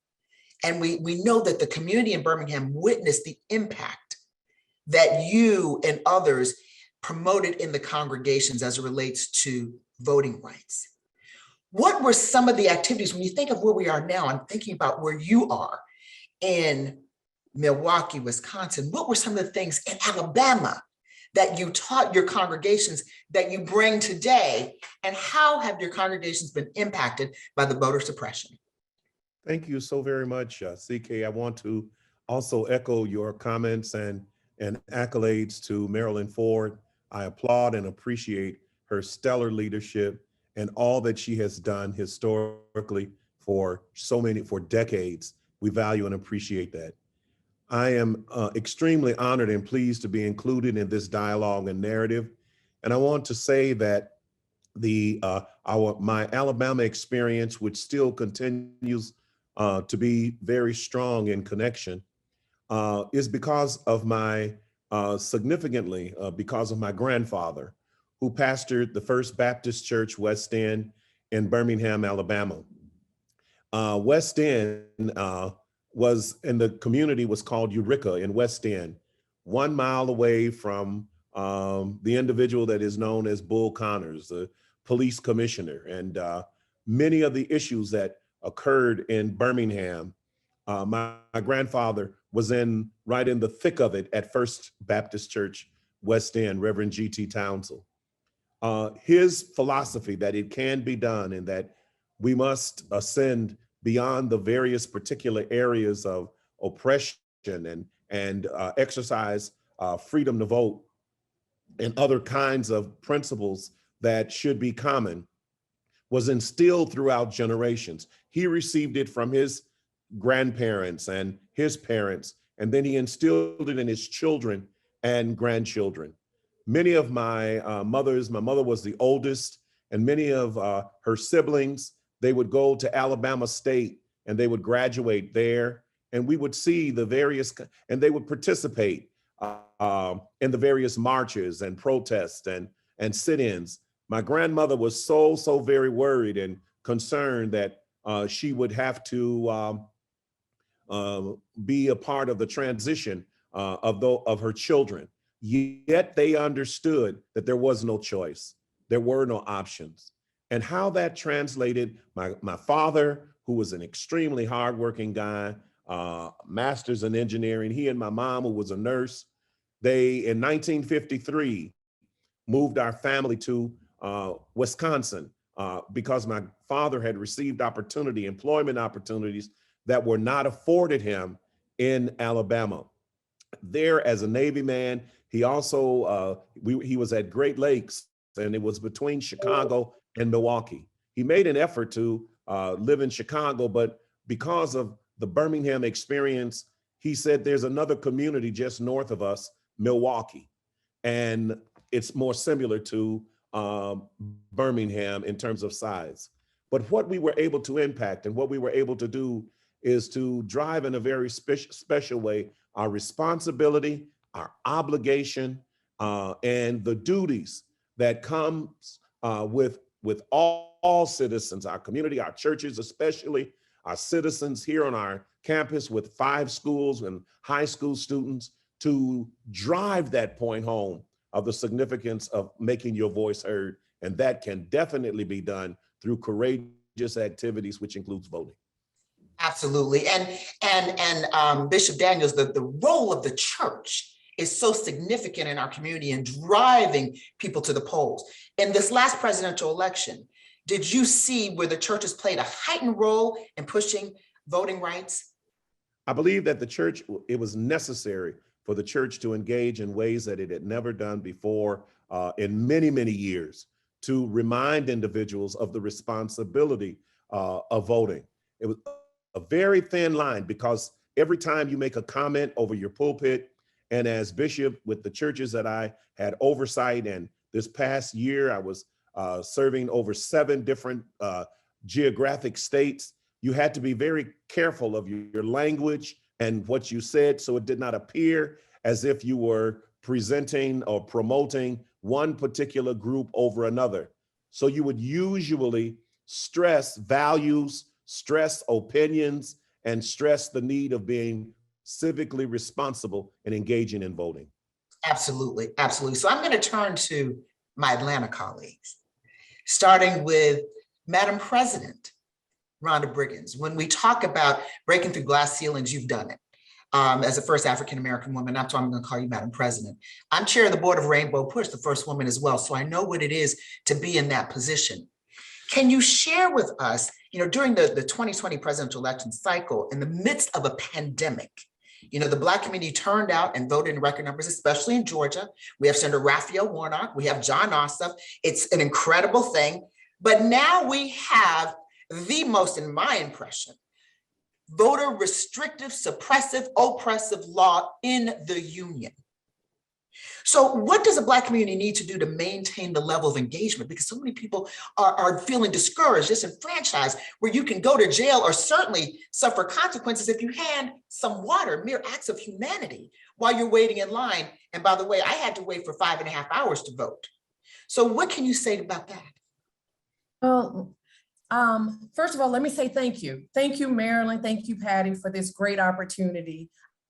and we know that the community in Birmingham witnessed the impact that you and others promoted in the congregations as it relates to voting rights. What were some of the activities, when you think of where we are now, I'm thinking about where you are in Milwaukee, Wisconsin, what were some of the things in Alabama that you taught your congregations that you bring today, and how have your congregations been impacted by the voter suppression? Thank you so very much, CK. I want to also echo your comments and accolades to Marilyn Ford. I applaud and appreciate her stellar leadership and all that she has done historically for decades. We value and appreciate that. I am extremely honored and pleased to be included in this dialogue and narrative. And I want to say that my Alabama experience, which still continues to be very strong in connection, is because of my because of my grandfather, who pastored the First Baptist Church West End in Birmingham, Alabama. West End the community was called Eureka in West End, 1 mile away from the individual that is known as Bull Connors, the police commissioner. And many of the issues that occurred in Birmingham, my grandfather was right in the thick of it at First Baptist Church West End, Reverend G.T. Townsend. His philosophy that it can be done and that we must ascend beyond the various particular areas of oppression and exercise freedom to vote and other kinds of principles that should be common was instilled throughout generations. He received it from his grandparents and his parents and then he instilled it in his children and grandchildren. Many of my mother was the oldest, and many of her siblings, they would go to Alabama State and they would graduate there, and we would see the various, and they would participate in the various marches and protests and sit-ins. My grandmother was so very worried and concerned that she would have to be a part of the transition of her children. Yet they understood that there was no choice. There were no options. And how that translated, my father, who was an extremely hardworking guy, master's in engineering, he and my mom, who was a nurse, they, in 1953, moved our family to Wisconsin because my father had received employment opportunities that were not afforded him in Alabama. There, as a Navy man, he also, he was at Great Lakes, and it was between Chicago and Milwaukee. He made an effort to live in Chicago, but because of the Birmingham experience, he said there's another community just north of us, Milwaukee, and it's more similar to Birmingham in terms of size. But what we were able to impact and what we were able to do is to drive in a very special way our responsibility, our obligation, and the duties that comes with all citizens, our community, our churches, especially our citizens here on our campus with 5 schools and high school students, to drive that point home of the significance of making your voice heard. And that can definitely be done through courageous activities, which includes voting. Absolutely. And Bishop Daniels, the role of the church is so significant in our community in driving people to the polls. In this last presidential election, did you see where the church has played a heightened role in pushing voting rights? I believe that the church, it was necessary for the church to engage in ways that it had never done before in many, many years, to remind individuals of the responsibility of voting. It was a very thin line, because every time you make a comment over your pulpit, and as bishop with the churches that I had oversight, and this past year I was serving over 7 different geographic states, you had to be very careful of your language and what you said, so it did not appear as if you were presenting or promoting one particular group over another. So you would usually stress values, stress opinions, and stress the need of being civically responsible and engaging in voting. Absolutely, absolutely. So I'm going to turn to my Atlanta colleagues, starting with Madam President, Rhonda Briggins. When we talk about breaking through glass ceilings, you've done it. As the first African-American woman, that's why I'm going to call you Madam President. I'm chair of the board of Rainbow Push, the first woman as well, so I know what it is to be in that position. Can you share with us, during the 2020 presidential election cycle, in the midst of a pandemic, the Black community turned out and voted in record numbers, especially in Georgia. We have Senator Raphael Warnock, we have John Ossoff. It's an incredible thing. But now we have the most, in my impression, voter restrictive, suppressive, oppressive law in the union. So what does the Black community need to do to maintain the level of engagement? Because so many people are feeling discouraged, disenfranchised, where you can go to jail or certainly suffer consequences if you hand some water, mere acts of humanity, while you're waiting in line. And by the way, I had to wait for 5.5 hours to vote. So what can you say about that? Well, first of all, let me say thank you. Thank you, Marilyn. Thank you, Patty, for this great opportunity.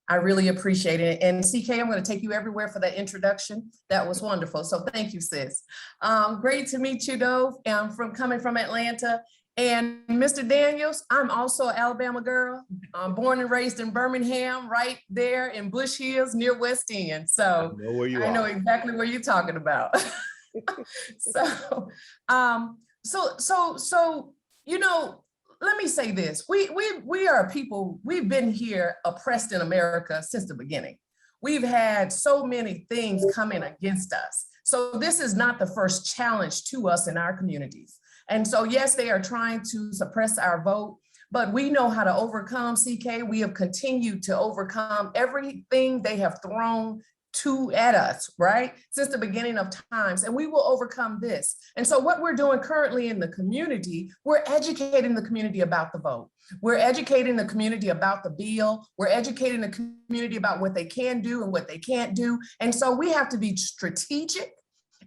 I really appreciate it. And CK, I'm going to take you everywhere for that introduction. That was wonderful. So thank you, sis. Great to meet you, though, coming from Atlanta. And Mr. Daniels, I'm also an Alabama girl, born and raised in Birmingham, right there in Bush Hills near West End. So I know exactly what you're talking about. Let me say this. We are people, we've been here oppressed in America since the beginning. We've had so many things coming against us. So this is not the first challenge to us in our communities. And so, yes, they are trying to suppress our vote, but we know how to overcome, CK. We have continued to overcome everything they have thrown at us, right? Since the beginning of times, and we will overcome this. And so what we're doing currently in the community, we're educating the community about the vote. We're educating the community about the bill. We're educating the community about what they can do and what they can't do. And so we have to be strategic.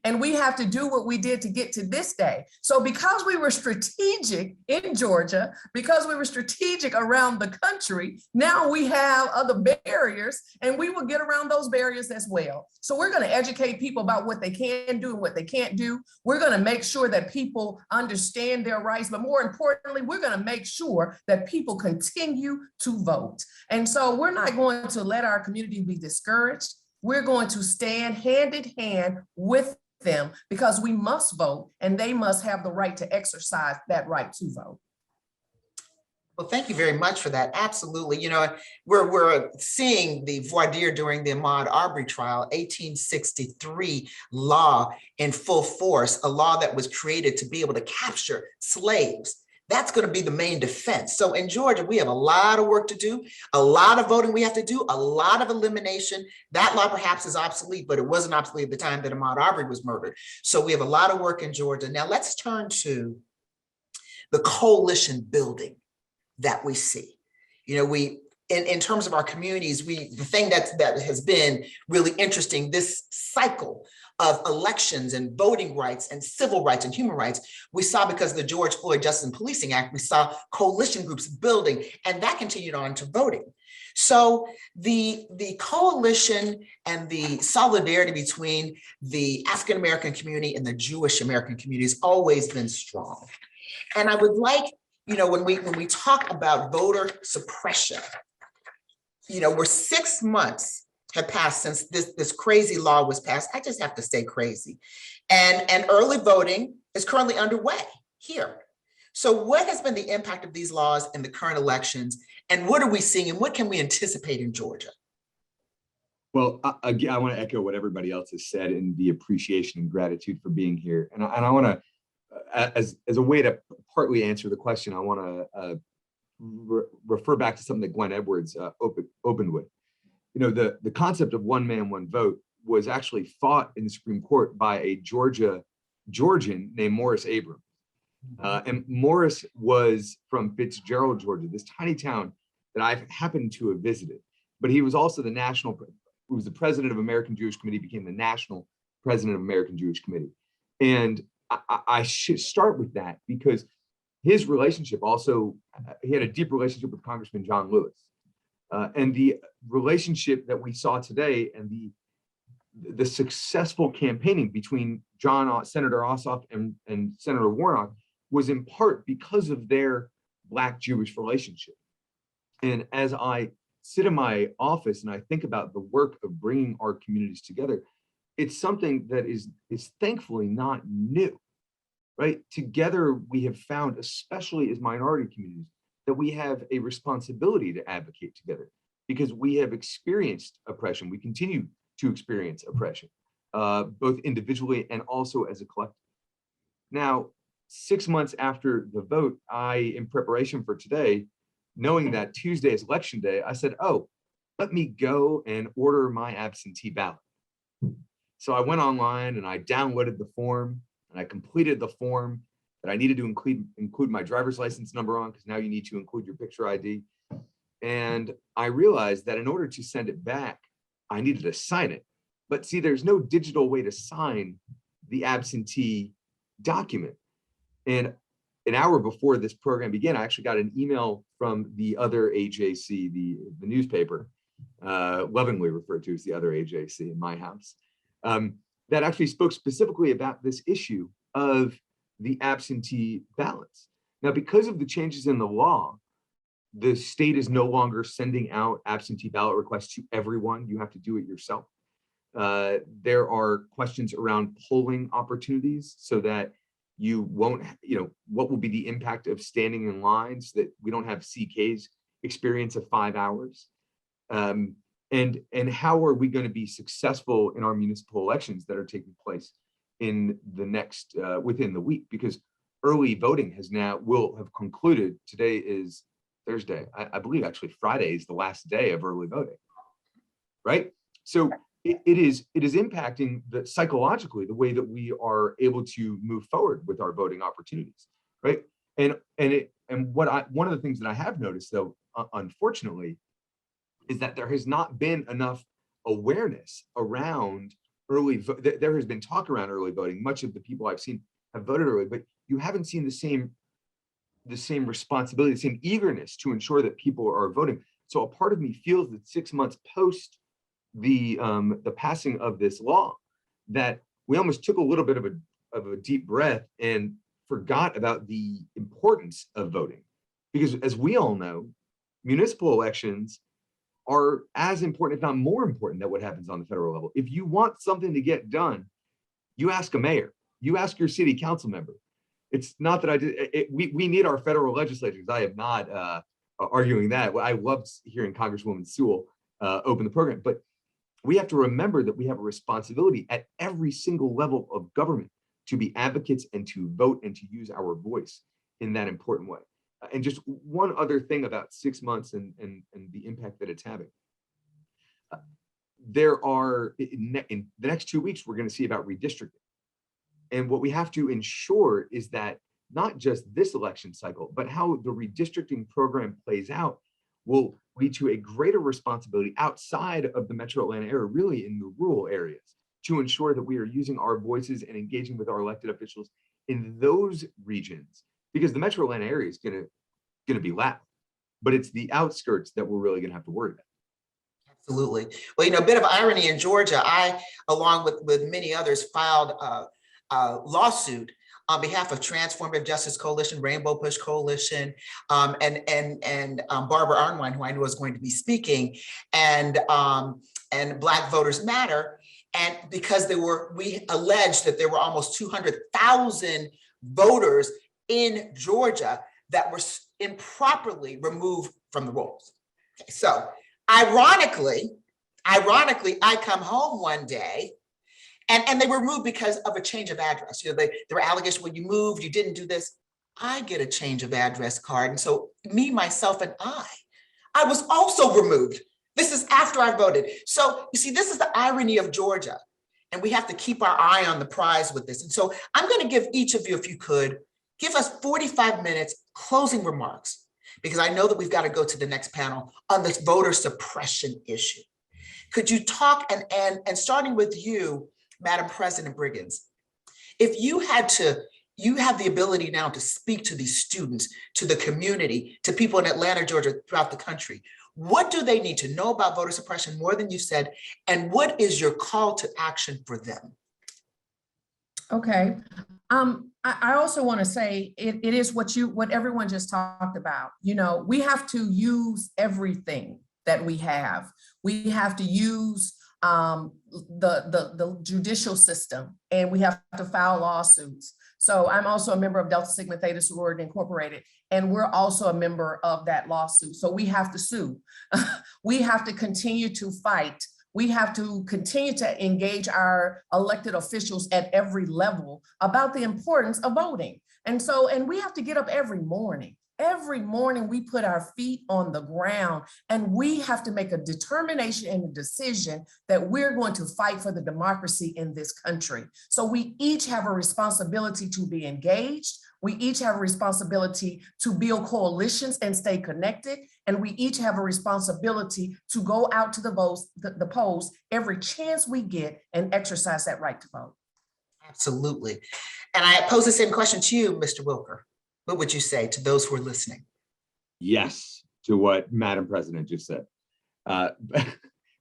And we have to do what we did to get to this day. So because we were strategic in Georgia, because we were strategic around the country, now we have other barriers and we will get around those barriers as well. So we're going to educate people about what they can do and what they can't do. We're going to make sure that people understand their rights, but more importantly, we're going to make sure that people continue to vote. And so we're not going to let our community be discouraged. We're going to stand hand in hand with them because we must vote and they must have the right to exercise that right to vote. Well, thank you very much for that. Absolutely. You know, we're seeing the voir dire during the Ahmaud Arbery trial, 1863 law in full force, a law that was created to be able to capture slaves. That's going to be the main defense. So in Georgia, we have a lot of work to do, a lot of voting we have to do, a lot of elimination. That law perhaps is obsolete, but it wasn't obsolete at the time that Ahmaud Arbery was murdered. So we have a lot of work in Georgia. Now let's turn to the coalition building that we see. You know, in terms of our communities, the thing that has been really interesting, this cycle of elections and voting rights and civil rights and human rights, we saw because of the George Floyd Justice and Policing Act, we saw coalition groups building, and that continued on to voting. So the coalition and the solidarity between the African-American community and the Jewish American community has always been strong. And I would like, you know, when we talk about voter suppression, you know, we're 6 months have passed since this crazy law was passed. I just have to say crazy. And early voting is currently underway here. So what has been the impact of these laws in the current elections, and what are we seeing and what can we anticipate in Georgia? Well, again, I want to echo what everybody else has said and the appreciation and gratitude for being here. And I want to, as a way to partly answer the question, I want to refer back to something that Glenn Edwards opened with. You know, the concept of one man, one vote was actually fought in the Supreme Court by a Georgian named Morris Abrams. And Morris was from Fitzgerald, Georgia, this tiny town that I've happened to have visited. But he was also he was the president of American Jewish Committee, became the national president of American Jewish Committee. And I should start with that because his relationship also, he had a deep relationship with Congressman John Lewis. And the relationship that we saw today and the successful campaigning between Senator Ossoff and Senator Warnock was in part because of their Black-Jewish relationship. And as I sit in my office and I think about the work of bringing our communities together, it's something that is thankfully not new, right? Together, we have found, especially as minority communities, that we have a responsibility to advocate together because we have experienced oppression. We continue to experience oppression, both individually and also as a collective. Now, 6 months after the vote, in preparation for today, knowing that Tuesday is election day, I said, oh, let me go and order my absentee ballot. So I went online and I downloaded the form and I completed the form that I needed to include my driver's license number on, because now you need to include your picture ID. And I realized that in order to send it back, I needed to sign it. But see, there's no digital way to sign the absentee document. And an hour before this program began, I actually got an email from the other AJC, the newspaper, lovingly referred to as the other AJC in my house, that actually spoke specifically about this issue of the absentee ballots. Now, because of the changes in the law, the state is no longer sending out absentee ballot requests to everyone. You have to do it yourself. There are questions around polling opportunities so that you won't, what will be the impact of standing in lines that we don't have CK's experience of 5 hours. And how are we going to be successful in our municipal elections that are taking place in the next, within the week? Because early voting will have concluded. Today is Thursday. I believe actually Friday is the last day of early voting, right? So it is impacting psychologically the way that we are able to move forward with our voting opportunities, right? And one of the things that I have noticed, though, unfortunately, is that there has not been enough awareness around early. There has been talk around early voting. Much of the people I've seen have voted early, but you haven't seen the same responsibility, the same eagerness to ensure that people are voting. So a part of me feels that 6 months post the passing of this law, that we almost took a little bit of a deep breath and forgot about the importance of voting, because as we all know, municipal elections are as important, if not more important, than what happens on the federal level. If you want something to get done, you ask a mayor, you ask your city council member. It's not that we need our federal legislatures. I am not arguing that. I loved hearing Congresswoman Sewell open the program, but we have to remember that we have a responsibility at every single level of government to be advocates and to vote and to use our voice in that important way. And just one other thing about 6 months and the impact that it's having. There are, in the next 2 weeks, we're going to see about redistricting. And what we have to ensure is that not just this election cycle, but how the redistricting program plays out will lead to a greater responsibility outside of the metro Atlanta area, really in the rural areas, to ensure that we are using our voices and engaging with our elected officials in those regions, because the metro Atlanta area is going to be loud, but it's the outskirts that we're really going to have to worry about. Absolutely. Well, a bit of irony in Georgia, I, along with many others, filed a lawsuit on behalf of Transformative Justice Coalition, Rainbow Push Coalition, and Barbara Unwind, who I knew was going to be speaking, and Black Voters Matter. And because we alleged that there were almost 200,000 voters in Georgia that were improperly removed from the rolls. Okay, so ironically, I come home one day and they were removed because of a change of address. There were allegations, when you moved, you didn't do this. I get a change of address card. And so me, myself, and I was also removed. This is after I voted. So you see, this is the irony of Georgia. And we have to keep our eye on the prize with this. And so I'm going to give each of you, if you could, give us 45 minutes closing remarks, because I know that we've got to go to the next panel on this voter suppression issue. Could you talk, and starting with you, Madam President Briggins, if you have the ability now to speak to these students, to the community, to people in Atlanta, Georgia, throughout the country, what do they need to know about voter suppression more than you said? And what is your call to action for them? Okay. I also want to say it is what everyone just talked about. We have to use everything that we have. We have to use the judicial system, and we have to file lawsuits. So I'm also a member of Delta Sigma Theta Sorority Incorporated, and we're also a member of that lawsuit. So we have to sue. We have to continue to fight. We have to continue to engage our elected officials at every level about the importance of voting. And we have to get up every morning. Every morning we put our feet on the ground, and we have to make a determination and a decision that we're going to fight for the democracy in this country. So we each have a responsibility to be engaged. We each have a responsibility to build coalitions and stay connected. And we each have a responsibility to go out to the polls every chance we get and exercise that right to vote. Absolutely. And I pose the same question to you, Mr. Wilker. What would you say to those who are listening? Yes, to what Madam President just said. But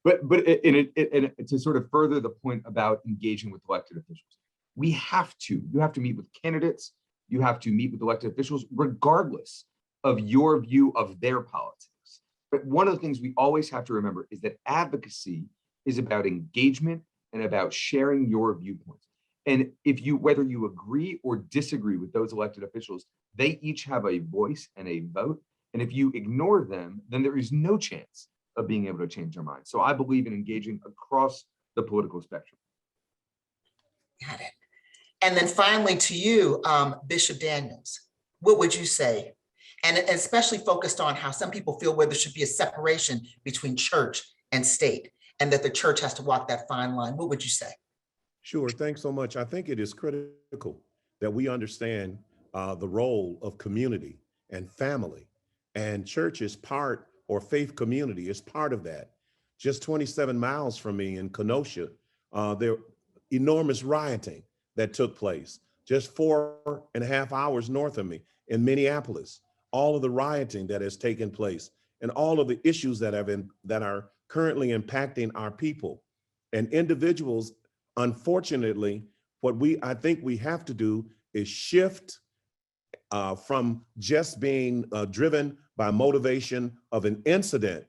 to sort of further the point about engaging with elected officials, you have to meet with candidates, you have to meet with elected officials, regardless of your view of their politics. But one of the things we always have to remember is that advocacy is about engagement and about sharing your viewpoints. And whether you agree or disagree with those elected officials, they each have a voice and a vote. And if you ignore them, then there is no chance of being able to change their minds. So I believe in engaging across the political spectrum. Got it. And then finally to you, Bishop Daniels, what would you say? and especially focused on how some people feel where there should be a separation between church and state, and that the church has to walk that fine line. What would you say? Sure, thanks so much. I think it is critical that we understand the role of community and family, and church is part, or faith community is part of that. Just 27 miles from me in Kenosha, there enormous rioting that took place. Just 4.5 hours north of me in Minneapolis, all of the rioting that has taken place and all of the issues that are currently impacting our people and individuals. Unfortunately, what I think we have to do is shift from just being driven by motivation of an incident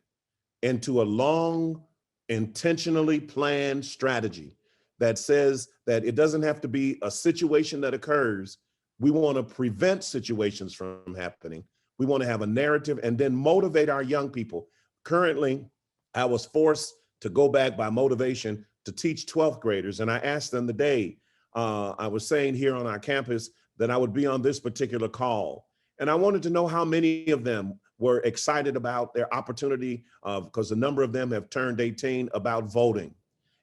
into a long, intentionally planned strategy that says that it doesn't have to be a situation that occurs. We want to prevent situations from happening. We want to have a narrative and then motivate our young people. Currently, I was forced to go back by motivation to teach 12th graders. And I asked them the day I was saying here on our campus that I would be on this particular call. And I wanted to know how many of them were excited about their opportunity, because a number of them have turned 18, about voting.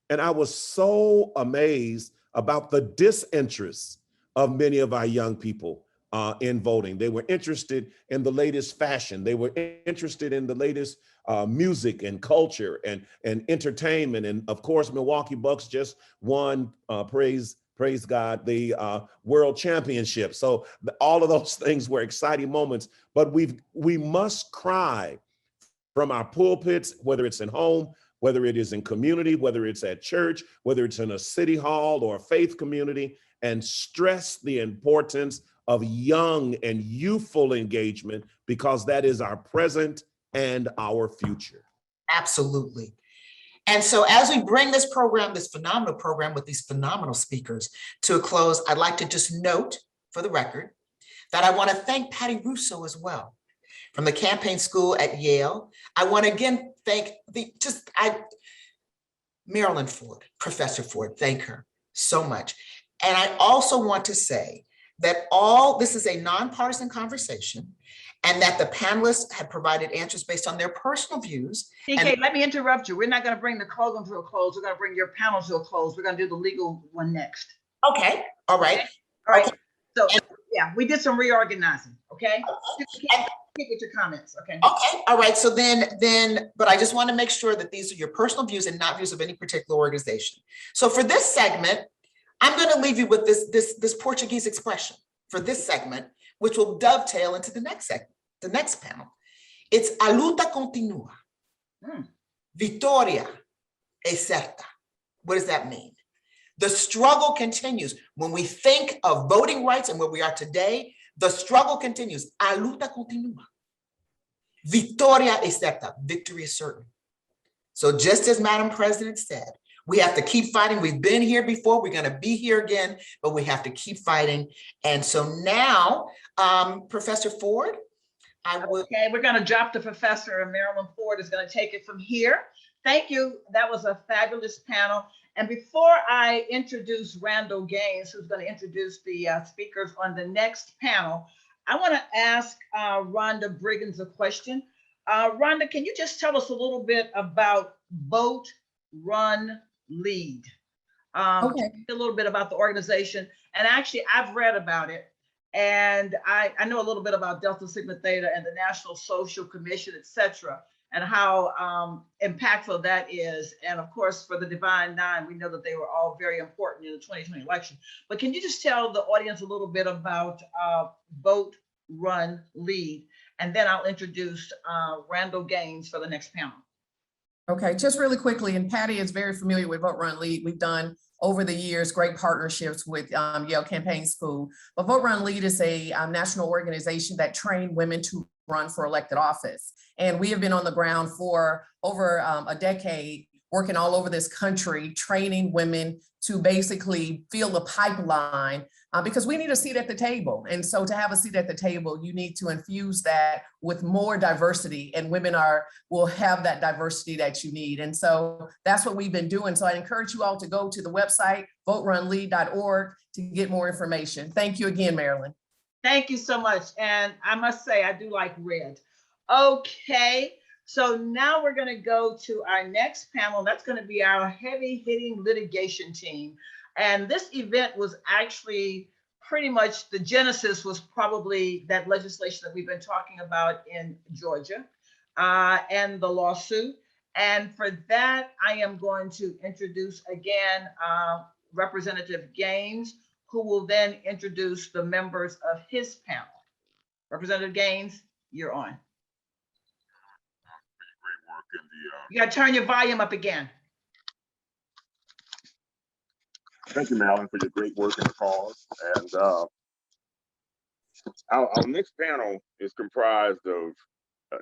And I was so amazed about the disinterest of many of our young people in voting. They were interested in the latest fashion. They were interested in the latest music and culture and entertainment. And of course, Milwaukee Bucks just won, praise God, the world championship. So all of those things were exciting moments, but we must cry from our pulpits, whether it's in home, whether it is in community, whether it's at church, whether it's in a city hall or a faith community, and stress the importance of young and youthful engagement, because that is our present and our future. Absolutely. And so as we bring this program, this phenomenal program with these phenomenal speakers to a close, I'd like to just note for the record that I want to thank Patty Russo as well from the campaign school at Yale. I want to again thank Marilyn Ford, Professor Ford, thank her so much. And I also want to say that this is a nonpartisan conversation, and that the panelists have provided answers based on their personal views. DK, let me interrupt you. We're not going to bring the program to a close. We're going to bring your panel to a close. We're going to do the legal one next. Okay. All right. Okay. All right. Okay. So yeah, we did some reorganizing. Okay. Keep with your comments. Okay. Okay. All right. So then, but I just want to make sure that these are your personal views and not views of any particular organization. So for this segment, I'm going to leave you with this Portuguese expression for this segment, which will dovetail into the next segment, the next panel. It's a luta continua. Vitória é certa. What does that mean? The struggle continues. When we think of voting rights and where we are today, the struggle continues. A luta continua. Vitória é certa. Victory is certain. So just as Madam President said, we have to keep fighting. We've been here before. We're going to be here again, but we have to keep fighting. And so now, Professor Ford, Okay, we're going to drop the professor, and Marilyn Ford is going to take it from here. Thank you. That was a fabulous panel. And before I introduce Randall Gaines, who's going to introduce the speakers on the next panel, I want to ask Rhonda Briggins a question. Rhonda, can you just tell us a little bit about Vote, Run, Lead? Okay. A little bit about the organization. And actually, I've read about it. And I know a little bit about Delta Sigma Theta and the National Social Commission, et cetera, and how impactful that is. And of course, for the Divine Nine, we know that they were all very important in the 2020 election. But can you just tell the audience a little bit about Vote, Run, Lead? And then I'll introduce Randall Gaines for the next panel. Okay, just really quickly, and Patty is very familiar with Vote, Run, Lead. We've done over the years great partnerships with Yale Campaign School. But Vote, Run, Lead is a national organization that trained women to run for elected office. And we have been on the ground for over a decade, working all over this country, training women to basically fill the pipeline because we need a seat at the table. And so to have a seat at the table, you need to infuse that with more diversity, and women will have that diversity that you need. And so that's what we've been doing. So I encourage you all to go to the website, voterunlead.org, to get more information. Thank you again, Marilyn. Thank you so much. And I must say, I do like red. Okay, so now we're going to go to our next panel. That's going to be our heavy hitting litigation team. And this event was actually pretty much the genesis was probably that legislation that we've been talking about in Georgia and the lawsuit. And for that, I am going to introduce again Representative Gaines, who will then introduce the members of his panel. Representative Gaines, you're on. You got to turn your volume up again. Thank you, Marilyn, for your great work in the cause. And our next panel is comprised of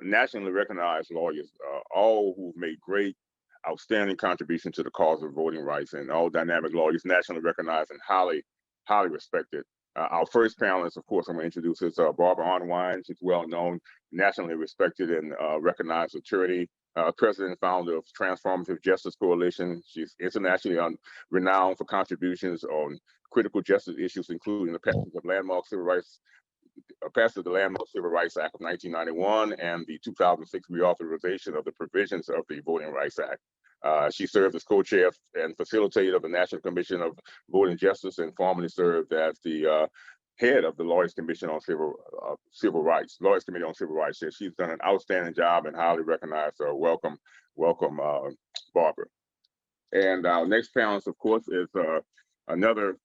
nationally recognized lawyers, all who've made great, outstanding contributions to the cause of voting rights, and all dynamic lawyers, nationally recognized and highly respected. Our first panelist, of course, I'm going to introduce is Barbara Unwind. She's well known, nationally respected and recognized attorney, president and founder of Transformative Justice Coalition. She's internationally renowned for contributions on critical justice issues, including the passage of the Landmark Civil Rights Act of 1991 and the 2006 reauthorization of the provisions of the Voting Rights Act. She served as co-chair and facilitator of the National Commission of Voting Justice and formerly served as the head of the Lawyers Commission on Civil Rights, Lawyers Committee on Civil Rights. She's done an outstanding job and highly recognized. So welcome, Barbara. And our next panelist, of course, is another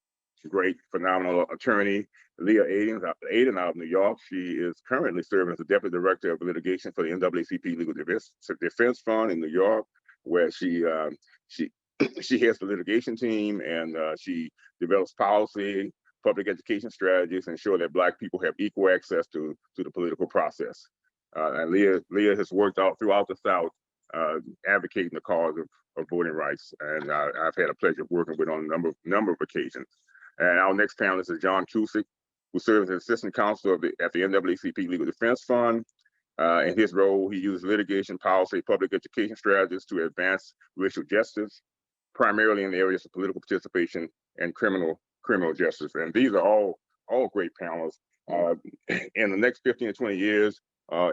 great, phenomenal attorney, Leah Aiden out of New York. She is currently serving as the Deputy Director of Litigation for the NAACP Legal Defense Fund in New York, where she heads the litigation team, and she develops policy, public education strategies, ensure that Black people have equal access to the political process. And Leah has worked out throughout the South, advocating the cause of voting rights, and I've had a pleasure of working with on a number of occasions. And our next panelist is John Cusick, who serves as Assistant Counsel at the NAACP Legal Defense Fund. In his role, he used litigation, policy, public education strategies to advance racial justice, primarily in the areas of political participation and criminal justice. And these are all great panels. In the next 15 to 20 years,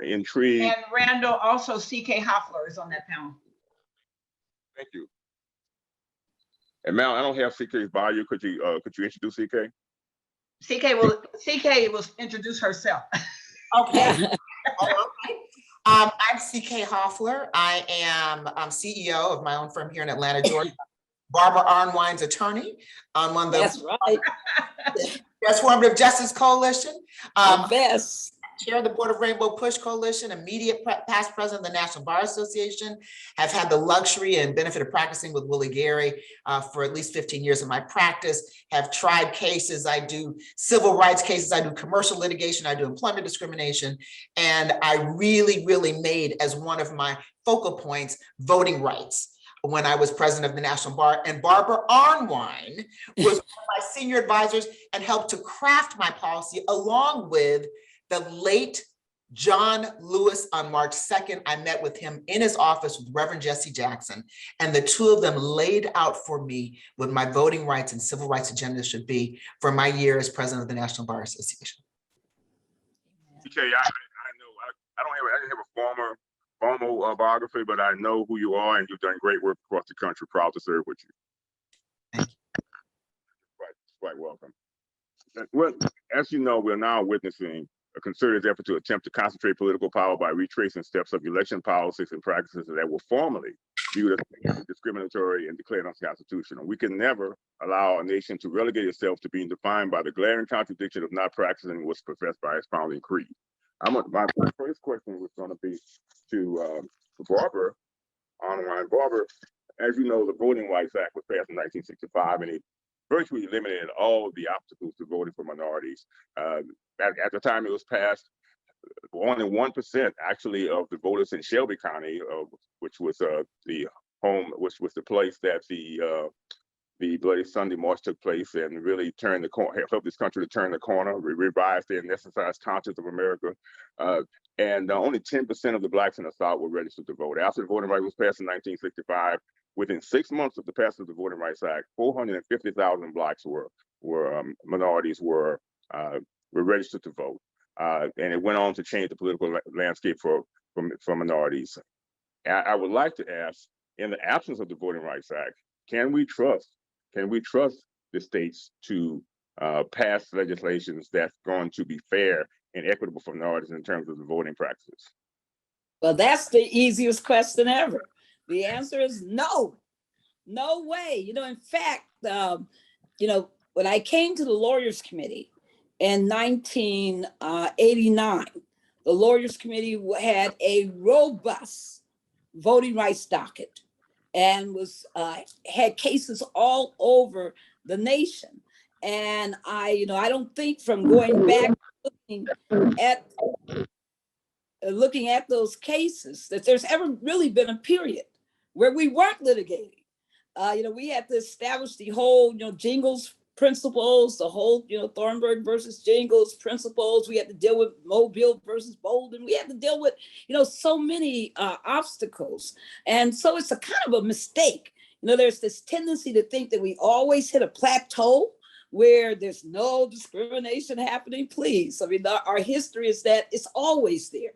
intrigue. And Randall, also CK Hoffler is on that panel. Thank you. And Mal, I don't have CK's bio. Could you introduce CK? CK will introduce herself. Okay. I'm CK Hoffler. I am CEO of my own firm here in Atlanta, Georgia. Barbara Unwind's attorney on one of the That's right. Transformative Justice Coalition. Best. Chair of the Board of Rainbow Push Coalition, immediate past president of the National Bar Association. Have had the luxury and benefit of practicing with Willie Gary for at least 15 years of my practice. Have tried cases. I do civil rights cases. I do commercial litigation. I do employment discrimination. And I really, really made as one of my focal points voting rights when I was president of the National Bar. And Barbara Unwind was one of my senior advisors and helped to craft my policy along with the late John Lewis. On March 2nd, I met with him in his office with Reverend Jesse Jackson, and the two of them laid out for me what my voting rights and civil rights agenda should be for my year as president of the National Bar Association. Okay, I know I didn't have a formal biography, but I know who you are, and you've done great work across the country. Proud to serve with you. Thank you. Quite welcome. Well, as you know, we're now witnessing a concerted effort to attempt to concentrate political power by retracing steps of election policies and practices that were formerly viewed as discriminatory and declared unconstitutional. We can never allow a nation to relegate itself to being defined by the glaring contradiction of not practicing what's professed by its founding creed. My first question was going to be to Barbara Unwind. Barbara, as you know, the Voting Rights Act was passed in 1965, and it virtually eliminated all the obstacles to voting for minorities. At the time it was passed, only 1% actually of the voters in Shelby County, which was the place that the Bloody Sunday March took place and really turned the corner, helped this country to turn the corner, revise the anesthetized conscience of America. And only 10% of the Blacks in the South were registered to vote. After the Voting Rights was passed in 1965, within 6 months of the passage of the Voting Rights Act, 450,000 Blacks minorities were were registered to vote. And it went on to change the political landscape for minorities. I would like to ask, in the absence of the Voting Rights Act, can we trust the states to pass legislations that's going to be fair and equitable for minorities in terms of the voting practices? Well, that's the easiest question ever. The answer is no, no way. In fact, when I came to the Lawyers Committee in 1989, the Lawyers Committee had a robust voting rights docket and had cases all over the nation. And I don't think from going back looking at those cases that there's ever really been a period where we weren't litigating. We had to establish the whole, Jingles principles, the whole, Thornburg versus Jingles principles. We had to deal with Mobile versus Bolden. We had to deal with, so many obstacles. And so it's a kind of a mistake. There's this tendency to think that we always hit a plateau where there's no discrimination happening. Please. Our history is that it's always there.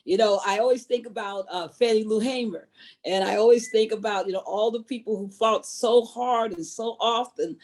I always think about Fannie Lou Hamer, and I always think about, all the people who fought so hard and so often,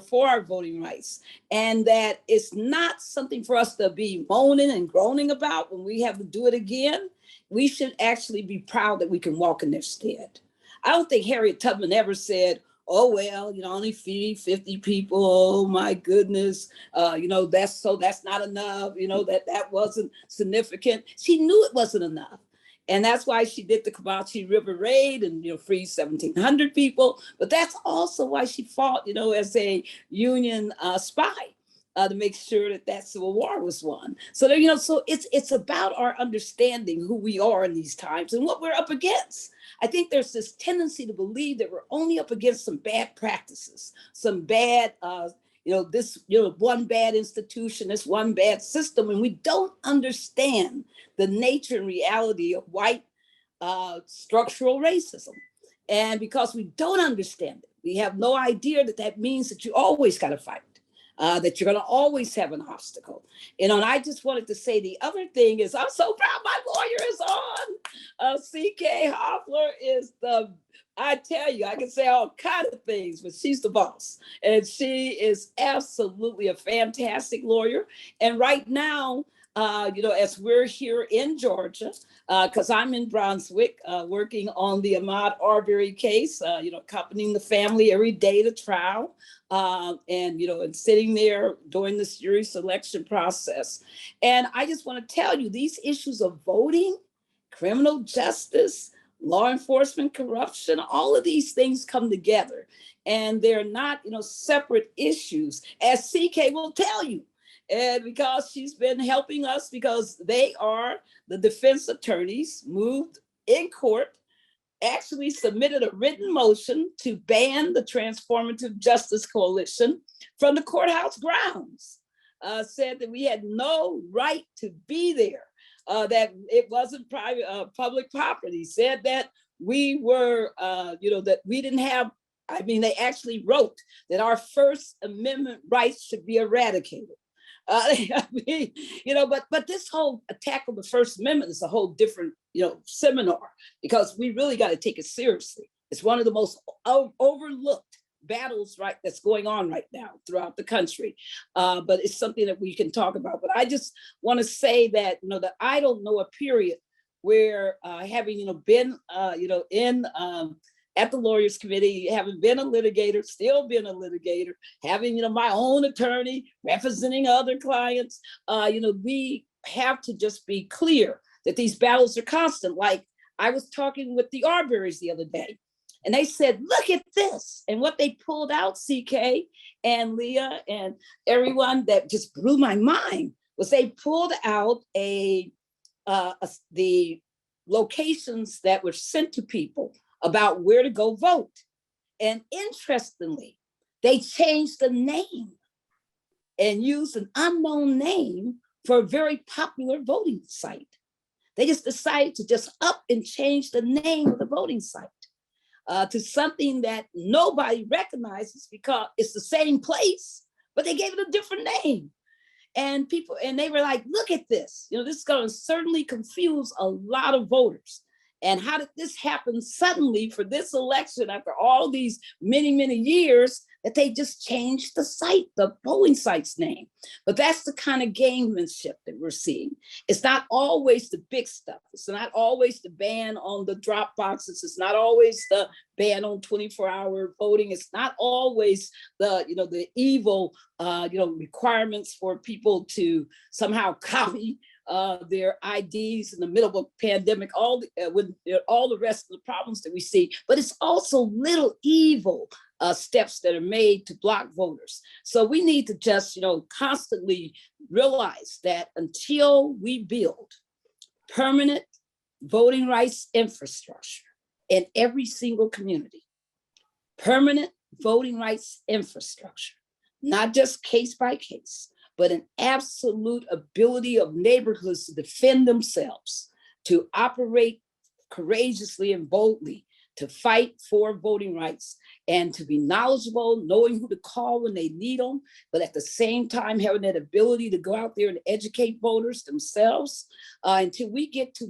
for our voting rights. And that it's not something for us to be moaning and groaning about when we have to do it again. We should actually be proud that we can walk in their stead. I don't think Harriet Tubman ever said, oh, well, only feed 50 people. Oh, my goodness. That's not enough. That wasn't significant. She knew it wasn't enough. And that's why she did the Comanche River Raid and, freed 1,700 people. But that's also why she fought, as a Union spy to make sure that Civil War was won. So, so it's about our understanding who we are in these times and what we're up against. I think there's this tendency to believe that we're only up against some bad practices, some bad, one bad institution, this one bad system, and we don't understand the nature and reality of white structural racism. And because we don't understand it, we have no idea that means that you always got to fight. That you're going to always have an obstacle. And I just wanted to say the other thing is I'm so proud my lawyer is on. C.K. Hoffler is I tell you, I can say all kinds of things, but she's the boss. And she is absolutely a fantastic lawyer. And right now, as we're here in Georgia, because I'm in Brunswick, working on the Ahmaud Arbery case, accompanying the family every day to trial, and sitting there during the jury selection process. And I just want to tell you, these issues of voting, criminal justice, law enforcement, corruption, all of these things come together. And they're not, separate issues, as CK will tell you. And because she's been helping us, because they are the defense attorneys moved in court, actually submitted a written motion to ban the Transformative Justice Coalition from the courthouse grounds, said that we had no right to be there, that it wasn't private, public property, said that we were, that we didn't have, they actually wrote that our First Amendment rights should be eradicated. But this whole attack on the First Amendment is a whole different, seminar, because we really got to take it seriously. It's one of the most overlooked battles, right, that's going on right now throughout the country. But it's something that we can talk about. But I just want to say that, that I don't know a period where having, been, at the Lawyers Committee, having been a litigator, still being a litigator, having, my own attorney, representing other clients, we have to just be clear that these battles are constant. Like I was talking with the Arbery's the other day, and they said, look at this. And what they pulled out, CK and Leah and everyone, that just blew my mind, was they pulled out the locations that were sent to people about where to go vote. And interestingly, they changed the name and used an unknown name for a very popular voting site. They just decided to just up and change the name of the voting site to something that nobody recognizes, because it's the same place, but they gave it a different name. And people, and they were like, look at this, this is going to certainly confuse a lot of voters. And how did this happen suddenly for this election after all these many, many years that they just changed the site, the polling site's name? But that's the kind of gamemanship that we're seeing. It's not always the big stuff. It's not always the ban on the drop boxes. It's not always the ban on 24-hour voting. It's not always the evil, requirements for people to somehow copy their IDs in the middle of a pandemic, with all the rest of the problems that we see. But it's also little evil steps that are made to block voters. So we need to just, constantly realize that until we build permanent voting rights infrastructure in every single community, permanent voting rights infrastructure, not just case by case, but an absolute ability of neighborhoods to defend themselves, to operate courageously and boldly, to fight for voting rights, and to be knowledgeable, knowing who to call when they need them, but at the same time having that ability to go out there and educate voters themselves, until we get to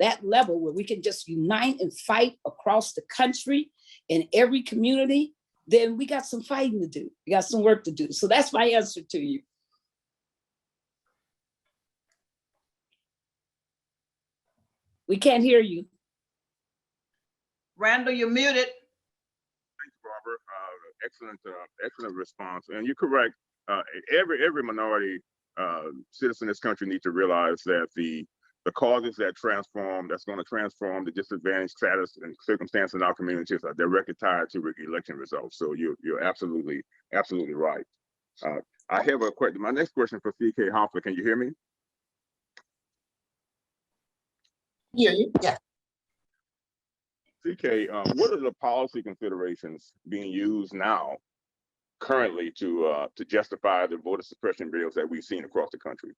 that level where we can just unite and fight across the country in every community, then we got some fighting to do. We got some work to do. So that's my answer to you. We can't hear you. Randall, you're muted. Thanks, Barbara. Excellent response. And you're correct. Every minority citizen in this country needs to realize that the causes that's going to transform the disadvantaged status and circumstances in our communities are directly tied to election results. So you're absolutely right. I have a question. My next question for CK Hoffler. Can you hear me? Hear you, yeah. CK, what are the policy considerations being used now, currently, to justify the voter suppression bills that we've seen across the country?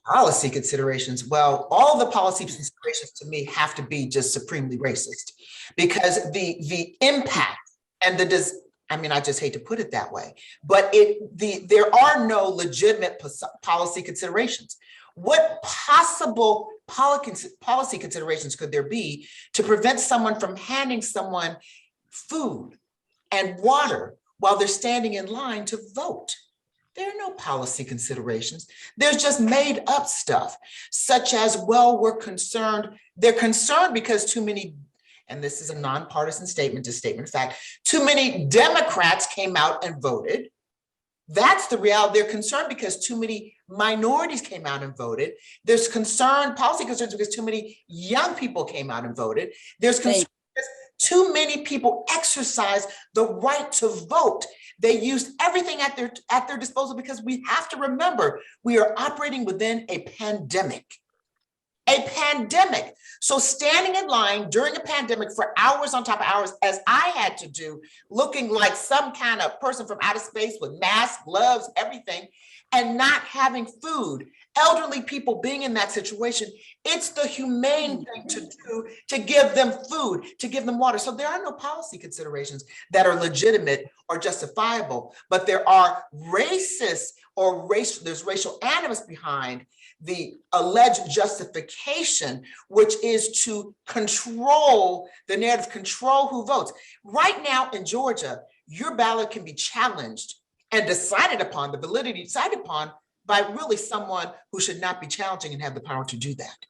Policy considerations. Well, all the policy considerations to me have to be just supremely racist, because the impact and I just hate to put it that way, but there are no legitimate policy considerations. What possible policy considerations could there be to prevent someone from handing someone food and water while they're standing in line to vote? There are no policy considerations. There's just made up stuff, such as, well, they're concerned because too many, and this is a nonpartisan statement, just statement of fact, too many Democrats came out and voted. That's the reality. They're concerned because too many minorities came out and voted. There's policy concerns because too many young people came out and voted. There's concern because too many people exercise the right to vote. They used everything at their disposal, because we have to remember we are operating within a pandemic. So standing in line during a pandemic for hours on top of hours, as I had to do, looking like some kind of person from outer space with masks, gloves, everything, and not having food, elderly people being in that situation, it's the humane thing to do, to give them food, to give them water. So there are no policy considerations that are legitimate or justifiable, but there are there's racial animus behind the alleged justification, which is to control the narrative, control who votes. Right now in Georgia, your ballot can be challenged and decided upon, the validity decided upon, by really someone who should not be challenging and have the power to do that.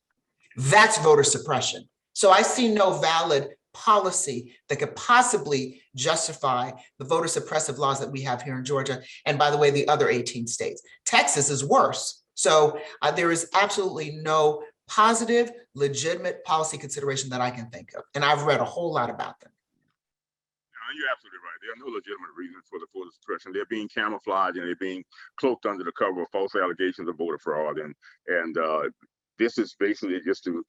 That's voter suppression. So I see no valid policy that could possibly justify the voter suppressive laws that we have here in Georgia. And by the way, the other 18 states. Texas is worse. So there is absolutely no positive, legitimate policy consideration that I can think of. And I've read a whole lot about them. You're absolutely right. There are no legitimate reasons for the voter suppression. They're being camouflaged and they're being cloaked under the cover of false allegations of voter fraud. And this is basically just to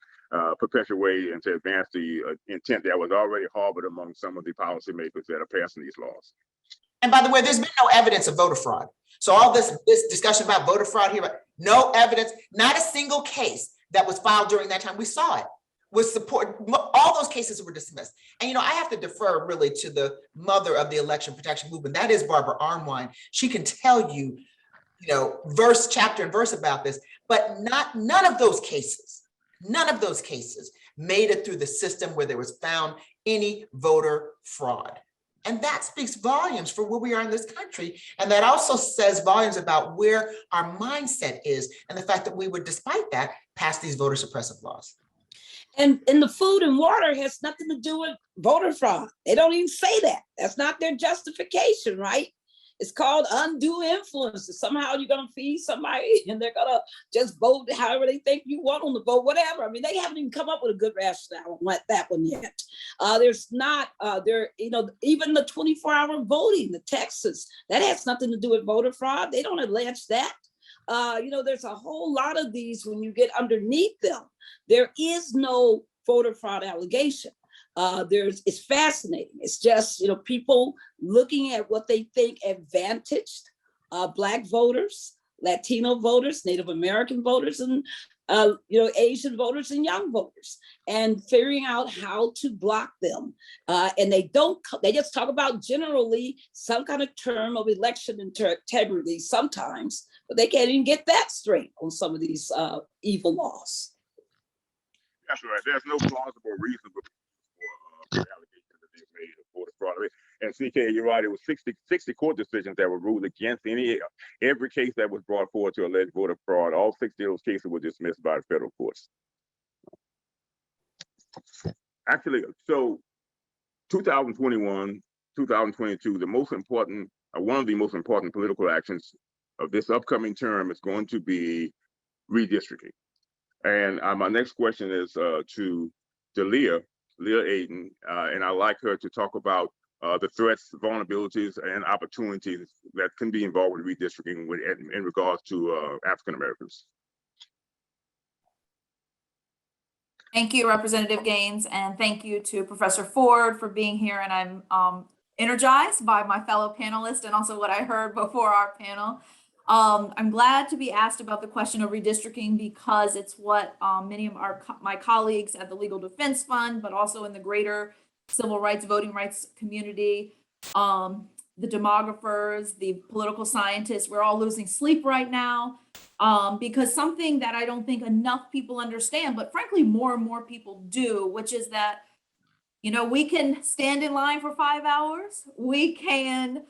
perpetuate and to advance the intent that was already harbored among some of the policymakers that are passing these laws. And by the way, there's been no evidence of voter fraud. So all this discussion about voter fraud here, no evidence, not a single case that was filed during that time. We saw it. With support, all those cases were dismissed. And I have to defer really to the mother of the election protection movement. That is Barbara Unwind. She can tell you verse, chapter and verse about this, but none of those cases made it through the system where there was found any voter fraud. And that speaks volumes for where we are in this country. And that also says volumes about where our mindset is and the fact that we would, despite that, pass these voter suppressive laws. And the food and water has nothing to do with voter fraud. They don't even say that. That's not their justification, right? It's called undue influence. Somehow you're going to feed somebody and they're going to just vote however they think you want on the vote, whatever. I mean, they haven't even come up with a good rationale on that one yet. There's not, even the 24-hour voting, the Texas, that has nothing to do with voter fraud. They don't allege that. There's a whole lot of these when you get underneath them. There is no voter fraud allegation. It's fascinating. It's just, people looking at what they think advantaged Black voters, Latino voters, Native American voters, and, Asian voters and young voters, and figuring out how to block them. And they just talk about generally some kind of term of election integrity sometimes, but they can't even get that straight on some of these evil laws. That's right. There's no plausible reason for allegations that they've made of voter fraud. And CK, you're right. It was 60 court decisions that were ruled against every case that was brought forward to allege voter fraud. All 60 of those cases were dismissed by the federal courts. Actually, so 2021, 2022, one of the most important political actions of this upcoming term is going to be redistricting. And my next question is to Leah Aiden, and I'd like her to talk about the threats, vulnerabilities, and opportunities that can be involved with redistricting in regards to African Americans. Thank you, Representative Gaines, and thank you to Professor Ford for being here. And I'm energized by my fellow panelists and also what I heard before our panel. I'm glad to be asked about the question of redistricting because it's what many of my colleagues at the Legal Defense Fund, but also in the greater civil rights, voting rights community, the demographers, the political scientists, we're all losing sleep right now because something that I don't think enough people understand, but frankly, more and more people do, which is that, we can stand in line for 5 hours. We can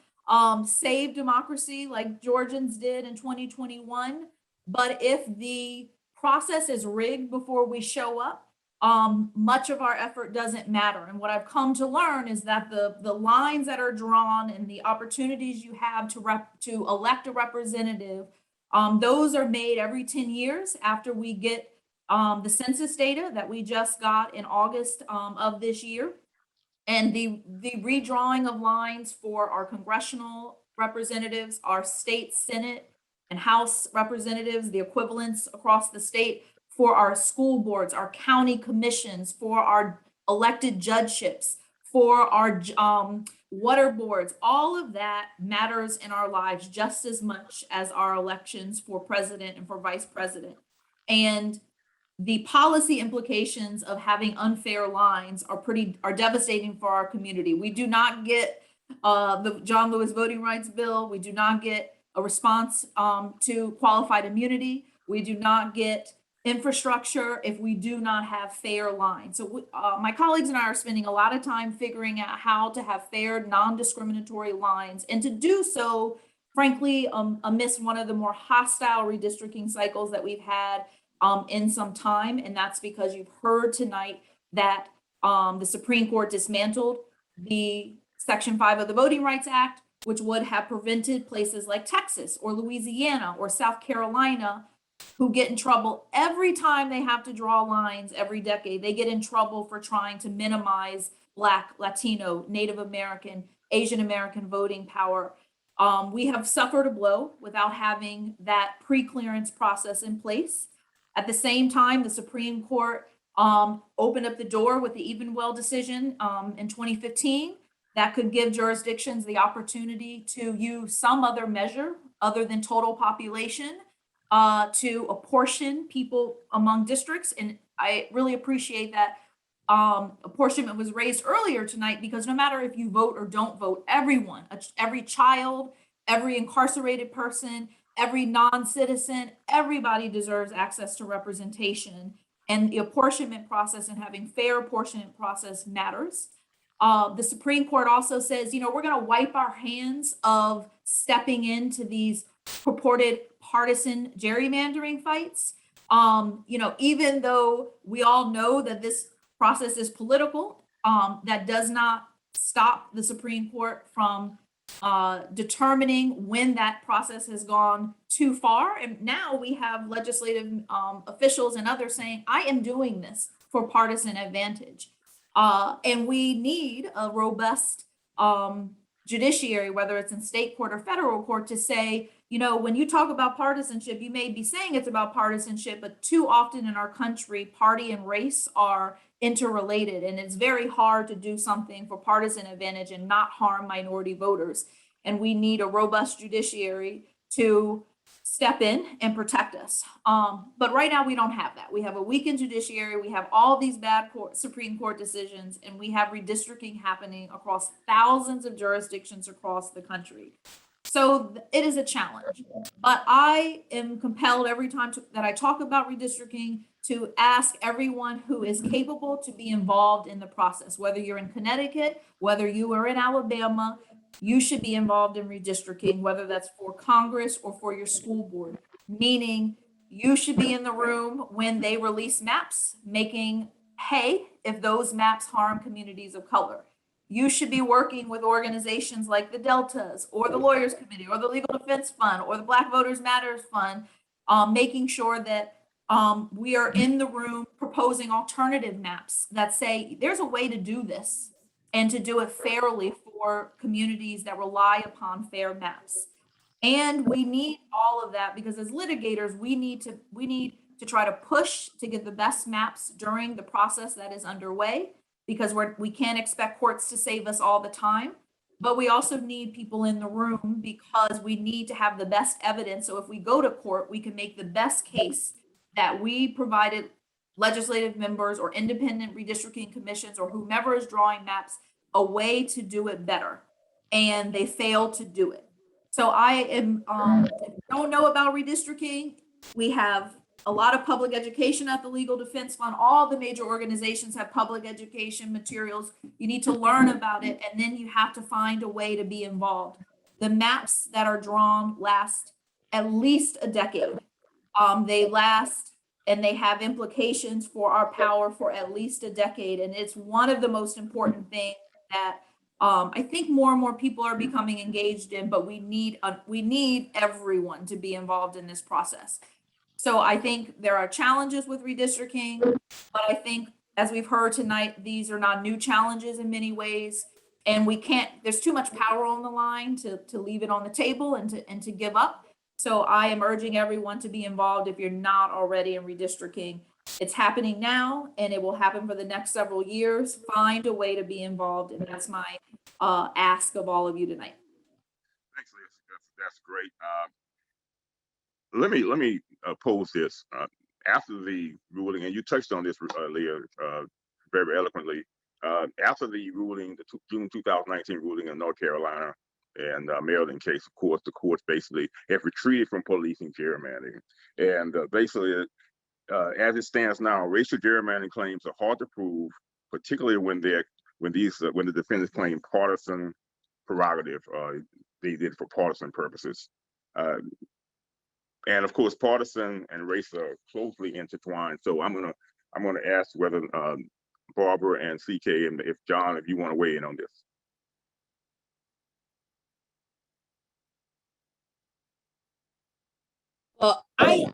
save democracy like Georgians did in 2021. But if the process is rigged before we show up, much of our effort doesn't matter. And what I've come to learn is that the lines that are drawn and the opportunities you have to elect a representative, those are made every 10 years after we get the census data that we just got in August of this year. And the redrawing of lines for our congressional representatives, our state Senate and House representatives, the equivalents across the state, for our school boards, our county commissions, for our elected judgeships, for our water boards, all of that matters in our lives just as much as our elections for president and for vice president. And the policy implications of having unfair lines are devastating for our community. We do not get the John Lewis Voting Rights Bill. We do not get a response to qualified immunity. We do not get infrastructure if we do not have fair lines. So my colleagues and I are spending a lot of time figuring out how to have fair, non-discriminatory lines, and to do so, frankly, amidst one of the more hostile redistricting cycles that we've had in some time. And that's because you've heard tonight that the Supreme Court dismantled the Section 5 of the Voting Rights Act, which would have prevented places like Texas or Louisiana or South Carolina, who get in trouble every time they have to draw lines every decade. They get in trouble for trying to minimize Black, Latino, Native American, Asian American voting power. We have suffered a blow without having that pre-clearance process in place. At the same time, the Supreme Court opened up the door with the Evenwell decision in 2015 that could give jurisdictions the opportunity to use some other measure other than total population to apportion people among districts. And I really appreciate that apportionment was raised earlier tonight, because no matter if you vote or don't vote, everyone, every child, every incarcerated person, every non-citizen, everybody deserves access to representation. And the apportionment process and having fair apportionment process matters. The Supreme Court also says, you know, we're going to wipe our hands of stepping into these purported partisan gerrymandering fights. You know, even though we all know that this process is political, that does not stop the Supreme Court from determining when that process has gone too far. And now we have legislative officials and others saying, I am doing this for partisan advantage. And we need a robust judiciary, whether it's in state court or federal court, to say, you know, when you talk about partisanship, you may be saying it's about partisanship, but too often in our country, party and race are interrelated, and it's very hard to do something for partisan advantage and not harm minority voters. And we need a robust judiciary to step in and protect us. But right now we don't have that. We have a weakened judiciary. We have all these bad Supreme Court decisions, and we have redistricting happening across thousands of jurisdictions across the country. So it is a challenge, but I am compelled every time that I talk about redistricting to ask everyone who is capable to be involved in the process. Whether you're in Connecticut, whether you are in Alabama, you should be involved in redistricting, whether that's for Congress or for your school board, meaning you should be in the room when they release maps, making hay if those maps harm communities of color. You should be working with organizations like the Deltas or the Lawyers Committee or the Legal Defense Fund or the Black Voters Matters Fund, making sure that we are in the room proposing alternative maps that say there's a way to do this and to do it fairly for communities that rely upon fair maps. And we need all of that because as litigators, we need to try to push to get the best maps during the process that is underway, because we can't expect courts to save us all the time, but we also need people in the room because we need to have the best evidence. So if we go to court, we can make the best case that we provided legislative members or independent redistricting commissions or whomever is drawing maps a way to do it better, and they failed to do it. So I am, if you don't know about redistricting, we have a lot of public education at the Legal Defense Fund. All the major organizations have public education materials. You need to learn about it, and then you have to find a way to be involved. The maps that are drawn last at least a decade. They last and they have implications for our power for at least a decade. And it's one of the most important things that I think more and more people are becoming engaged in, but we need everyone to be involved in this process. So I think there are challenges with redistricting, but I think as we've heard tonight, these are not new challenges in many ways. And there's too much power on the line to leave it on the table and to give up. So I am urging everyone to be involved if you're not already in redistricting. It's happening now and it will happen for the next several years. Find a way to be involved. And that's my ask of all of you tonight. Thanks, Liz. That's great. Let me pose this. After the ruling, and you touched on this, Leah, very eloquently. After the ruling, the June 2019 ruling in North Carolina and Maryland case, of course, the courts basically have retreated from policing gerrymandering. And basically, as it stands now, racial gerrymandering claims are hard to prove, particularly when the defendants claim partisan prerogative. They did it for partisan purposes. And of course, partisan and race are closely intertwined. So I'm gonna ask whether Barbara and CK and if John, if you want to weigh in on this. Well, I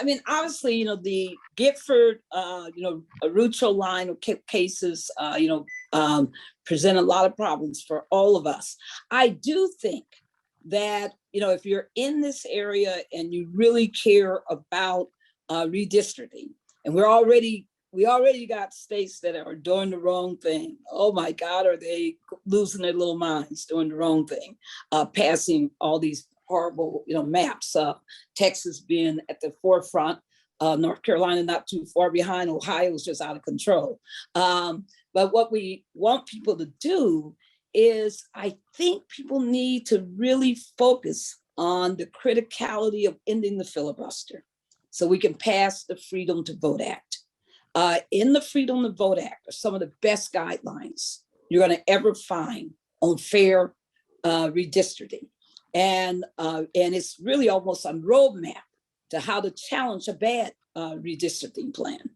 mean, obviously, the Gifford, Arucho line of cases, present a lot of problems for all of us. I do think that, if you're in this area and you really care about redistricting, and we already got states that are doing the wrong thing. Oh my God, are they losing their little minds doing the wrong thing, passing all these horrible, maps, Texas being at the forefront, North Carolina not too far behind, Ohio is just out of control. But what we want people to do is, I think people need to really focus on the criticality of ending the filibuster so we can pass the Freedom to Vote Act. In the Freedom to Vote Act are some of the best guidelines you're going to ever find on fair redistricting. And it's really almost a roadmap to how to challenge a bad redistricting plan.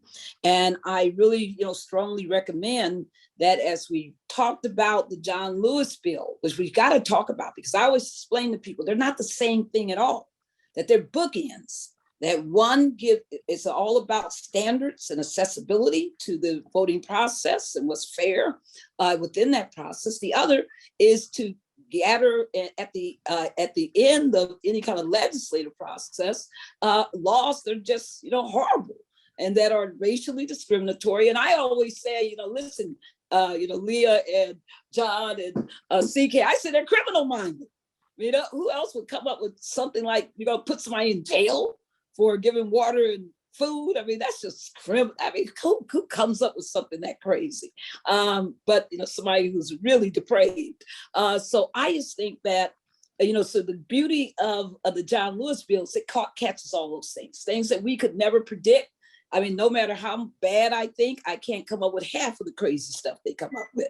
And I really, strongly recommend that as we talked about the John Lewis bill, which we've got to talk about, because I always explain to people, they're not the same thing at all, that they're bookends. That one is all about standards and accessibility to the voting process and what's fair within that process. The other is to gather at the end of any kind of legislative process laws that are just horrible and that are racially discriminatory. And I always say, listen, Leah and John and CK, I say they're criminal minded. Who else would come up with something like put somebody in jail for giving water and food? I mean, that's just criminal. I mean, who comes up with something that crazy? But somebody who's really depraved. So I just think that, so the beauty of the John Lewis bill is it catches all those things that we could never predict. I mean, no matter how bad I think, I can't come up with half of the crazy stuff they come up with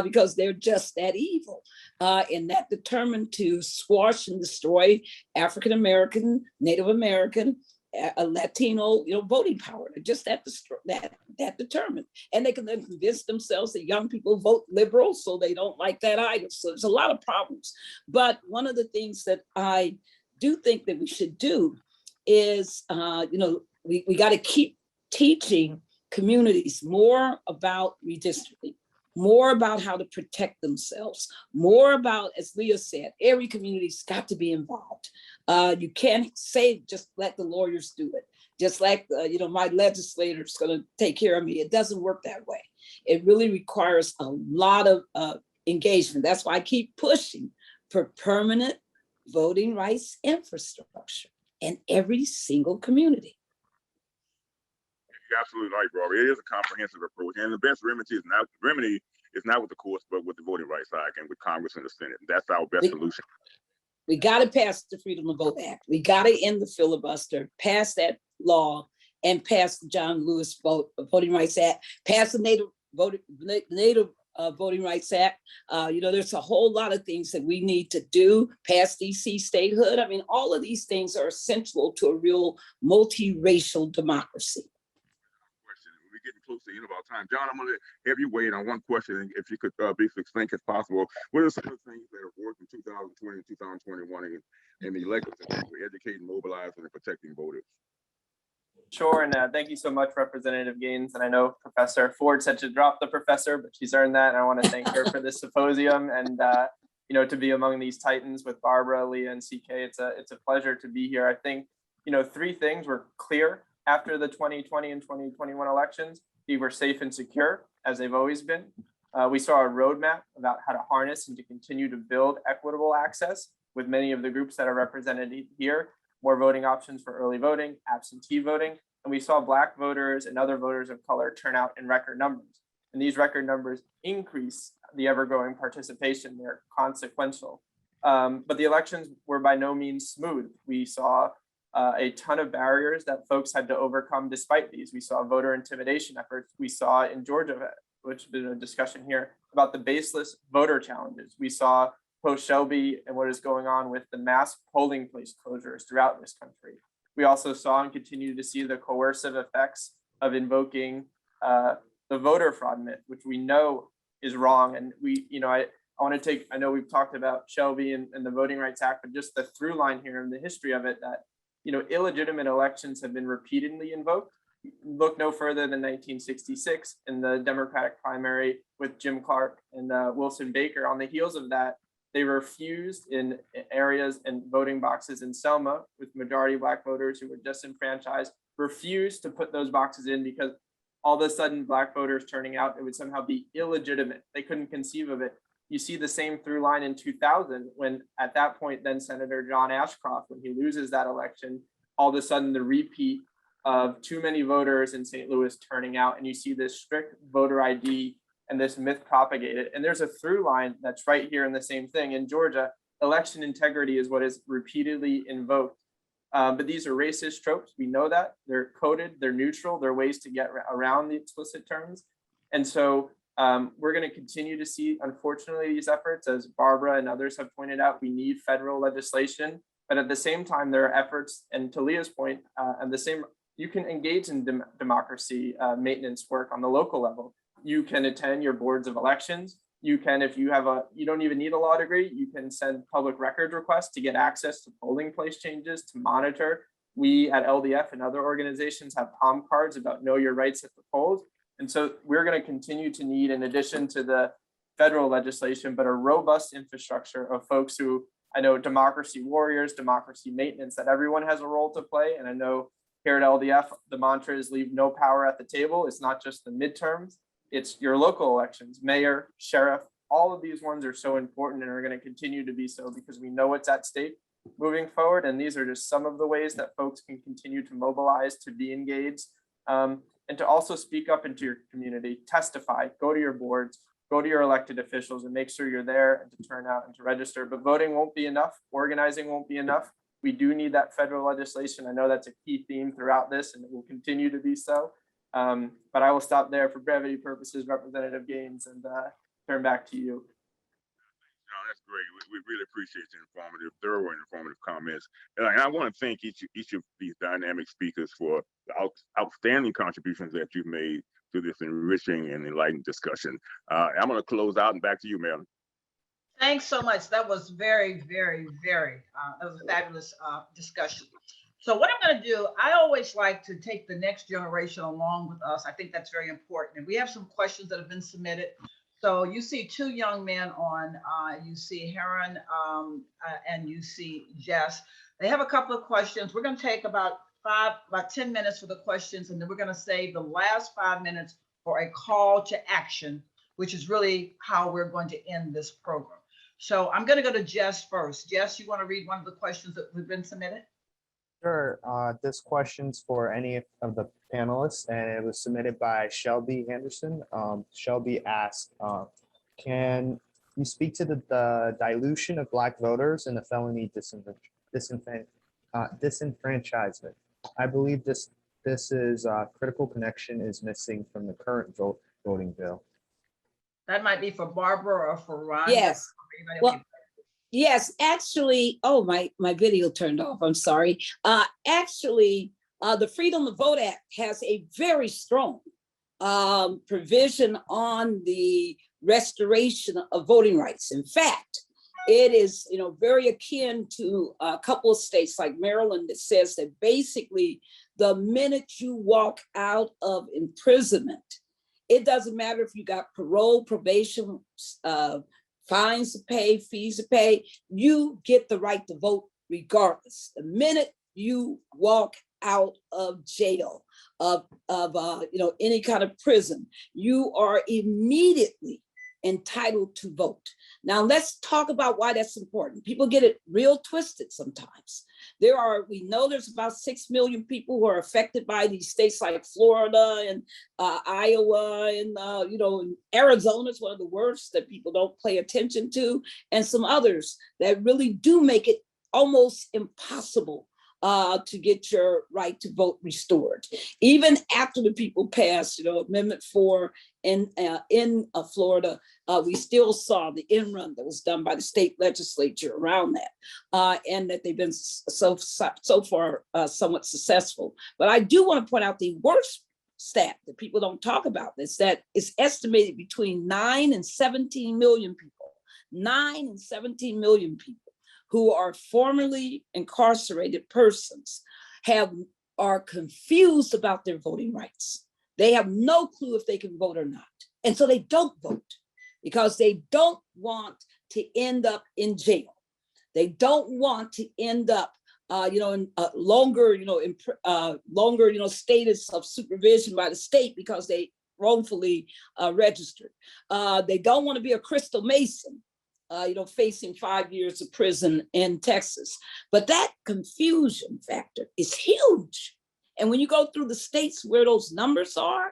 because they're just that evil and that determined to squash and destroy African American, Native American, Latino, voting power. They're just that determined. And they can then convince themselves that young people vote liberal, so they don't like that either. So there's a lot of problems. But one of the things that I do think that we should do is, we got to keep teaching communities more about redistricting, more about how to protect themselves, more about, as Leah said, every community's got to be involved. You can't say, just let the lawyers do it. Just like, my legislator's going to take care of me. It doesn't work that way. It really requires a lot of engagement. That's why I keep pushing for permanent voting rights infrastructure in every single community. You're absolutely right, bro. It is a comprehensive approach, and the best remedy is not with the courts, but with the voting rights side and with Congress and the Senate. That's our best solution. We got to pass the Freedom to Vote Act. We got to end the filibuster, pass that law, and pass the John Lewis Voting Rights Act, pass the Native Voting Rights Act. There's a whole lot of things that we need to do, pass DC statehood. I mean, all of these things are essential to a real multiracial democracy. We're getting close to the end of our time. John, I'm going to have you weigh in on one question, if you could be succinct as possible. What are some of the things that have worked in 2020 and 2021 in the elections for educating, mobilizing, and protecting voters? Sure, and thank you so much, Representative Gaines. And I know Professor Ford said to drop the professor, but she's earned that. And I want to thank her for this symposium and to be among these titans with Barbara, Leah, and CK. It's a pleasure to be here. I think three things were clear after the 2020 and 2021 elections. We were safe and secure, as they've always been. We saw a roadmap about how to harness and to continue to build equitable access with many of the groups that are represented here. More voting options for early voting, absentee voting, and we saw Black voters and other voters of color turn out in record numbers. And these record numbers increase the ever-growing participation. They're consequential. But the elections were by no means smooth. We saw a ton of barriers that folks had to overcome despite these. We saw voter intimidation efforts. We saw in Georgia, which has been a discussion here, about the baseless voter challenges. We saw post-Shelby and what is going on with the mass polling place closures throughout this country. We also saw and continue to see the coercive effects of invoking the voter fraud myth, which we know is wrong. And I know we've talked about Shelby and the Voting Rights Act, but just the through line here in the history of it, that illegitimate elections have been repeatedly invoked. Look no further than 1966 in the Democratic primary with Jim Clark and Wilson Baker. On the heels of that, they refused in areas and voting boxes in Selma with majority Black voters who were disenfranchised, refused to put those boxes in because all of a sudden Black voters turning out, it would somehow be illegitimate. They couldn't conceive of it. You see the same through line in 2000 when at that point, then Senator John Ashcroft, when he loses that election, all of a sudden the repeat of too many voters in St. Louis turning out, and you see this strict voter ID and this myth propagated. And there's a through line that's right here in the same thing. In Georgia, election integrity is what is repeatedly invoked. But these are racist tropes. We know that. They're coded, they're neutral, they're ways to get around the explicit terms. And so we're going to continue to see, unfortunately, these efforts, as Barbara and others have pointed out. We need federal legislation, but at the same time, there are efforts, and to Leah's point, and the same, you can engage in democracy maintenance work on the local level. You can attend your boards of elections. You can, if you have you don't even need a law degree, you can send public records requests to get access to polling place changes, to monitor. We at LDF and other organizations have palm cards about know your rights at the polls. And so we're going to continue to need, in addition to the federal legislation, but a robust infrastructure of folks who, I know, democracy warriors, democracy maintenance, that everyone has a role to play. And I know here at LDF, the mantra is leave no power at the table. It's not just the midterms, it's your local elections, mayor, sheriff. All of these ones are so important and are going to continue to be so because we know what's at stake moving forward. And these are just some of the ways that folks can continue to mobilize, to be engaged, and to also speak up into your community, testify, go to your boards, go to your elected officials and make sure you're there and to turn out and to register. But voting won't be enough. Organizing won't be enough. We do need that federal legislation. I know that's a key theme throughout this and it will continue to be so. But I will stop there for brevity purposes, Representative Gaines, and turn back to you. No, that's great. We really appreciate your thorough and informative comments. And I want to thank each of these dynamic speakers for the outstanding contributions that you've made to this enriching and enlightened discussion. I'm going to close out and back to you, Marilyn. Thanks so much. That was very, very, that was a fabulous discussion. So what I'm going to do, I always like to take the next generation along with us. I think that's very important. And we have some questions that have been submitted. So you see two young men on, you see Heron and you see Jess. They have a couple of questions. We're going to take about 10 minutes for the questions, and then we're going to save the last 5 minutes for a call to action, which is really how we're going to end this program. So I'm going to go to Jess first. Jess, you want to read one of the questions that have been submitted? Sure. This question's for any of the panelists, and it was submitted by Shelby Henderson. Shelby asked, can you speak to the dilution of Black voters and the felony disenfranchisement? I believe this is critical connection is missing from the current voting bill. That might be for Barbara or for Rhonda. Yes. Well, yes, actually, oh, my video turned off. I'm sorry. Actually, the Freedom to Vote Act has a very strong provision on the restoration of voting rights. In fact, it is, very akin to a couple of states like Maryland that says that basically the minute you walk out of imprisonment, it doesn't matter if you got parole, probation, fines to pay, fees to pay, you get the right to vote regardless. The minute you walk out of jail, of any kind of prison, you are immediately entitled to vote. Now let's talk about why that's important. People get it real twisted sometimes. We know there's about 6 million people who are affected by these states like Florida and Iowa and Arizona is one of the worst that people don't pay attention to, and some others that really do make it almost impossible to get your right to vote restored. Even after the people passed, Amendment 4 in Florida, we still saw the end run that was done by the state legislature around that, and that they've been so far somewhat successful. But I do want to point out the worst stat that people don't talk about is that it's estimated between 9 and 17 million people, 9 and 17 million people who are formerly incarcerated persons are confused about their voting rights. They have no clue if they can vote or not. And so they don't vote because they don't want to end up in jail. They don't want to end up in longer status of supervision by the state because they wrongfully registered. They don't want to be a Crystal Mason, facing 5 years of prison in Texas. But that confusion factor is huge. And when you go through the states where those numbers are,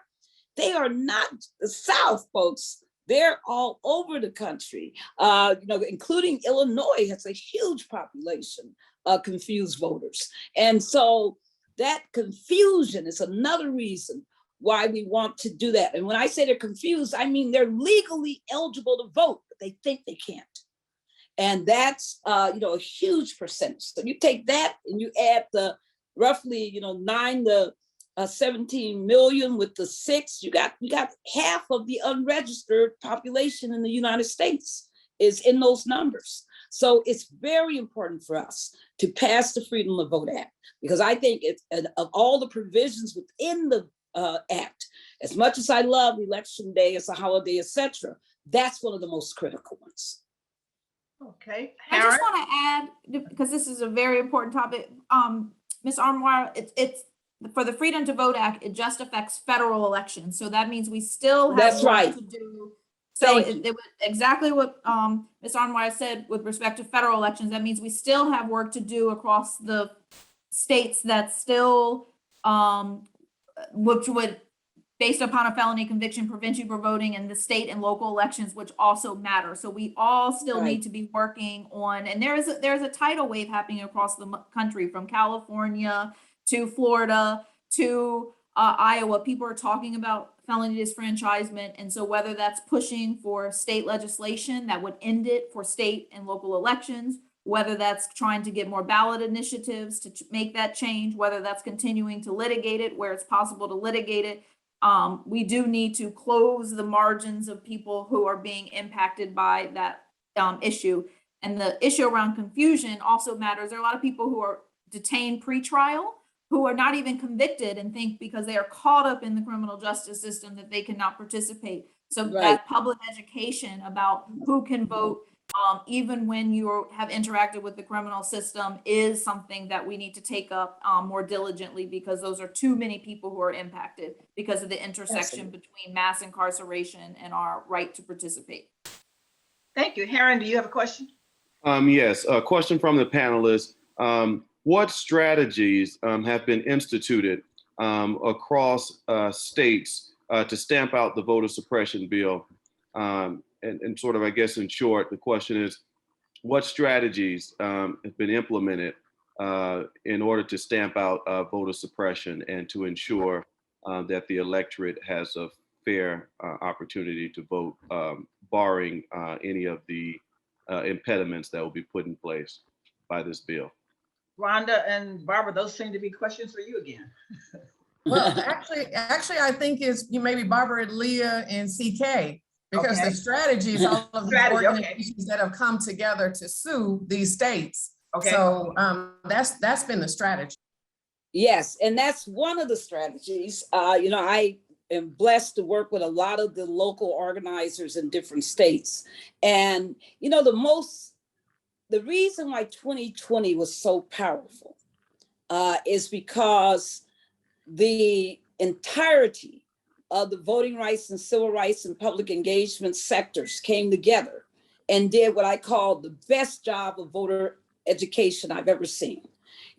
they are not the South, folks. They're all over the country, including Illinois has a huge population of confused voters. And so that confusion is another reason why we want to do that. And when I say they're confused, I mean they're legally eligible to vote, but they think they can't. And that's a huge percentage. So you take that and you add the roughly 9 to 17 million with the 6, you got half of the unregistered population in the United States is in those numbers. So it's very important for us to pass the Freedom to Vote Act, because I think of all the provisions within the act, as much as I love Election Day as a holiday, etc., that's one of the most critical ones. Okay. I just want to add, because this is a very important topic, Ms. Armoire, it's for the Freedom to Vote Act, it just affects federal elections. So that means we still have work to do. So exactly what Ms. Armoire said with respect to federal elections, that means we still have work to do across the states that still, which would, based upon a felony conviction, prevent you from voting, in the state and local elections, which also matter. So we all still need to be working on, and there's a tidal wave happening across the country, from California to Florida to Iowa. People are talking about felony disfranchisement. And so whether that's pushing for state legislation that would end it for state and local elections, whether that's trying to get more ballot initiatives to make that change, whether that's continuing to litigate it where it's possible to litigate it, we do need to close the margins of people who are being impacted by that issue. And the issue around confusion also matters. There are a lot of people who are detained pre-trial who are not even convicted and think because they are caught up in the criminal justice system that they cannot participate. So that public education about who can vote, even when you have interacted with the criminal system, is something that we need to take up more diligently, because those are too many people who are impacted because of the intersection between mass incarceration and our right to participate. Thank you. Heron, do you have a question? Yes, a question from the panelists. What strategies have been instituted across states to stamp out the voter suppression bill? And sort of, I guess, in short, the question is, what strategies have been implemented in order to stamp out voter suppression and to ensure that the electorate has a fair opportunity to vote, barring any of the impediments that will be put in place by this bill? Rhonda and Barbara, those seem to be questions for you again. Well, actually, I think it's maybe Barbara, Leah, and CK, because the strategies, all of the organizations that have come together to sue these states. So that's been the strategy. Yes, and that's one of the strategies. I am blessed to work with a lot of the local organizers in different states. And, the reason why 2020 was so powerful is because the entirety of the voting rights and civil rights and public engagement sectors came together and did what I call the best job of voter education I've ever seen.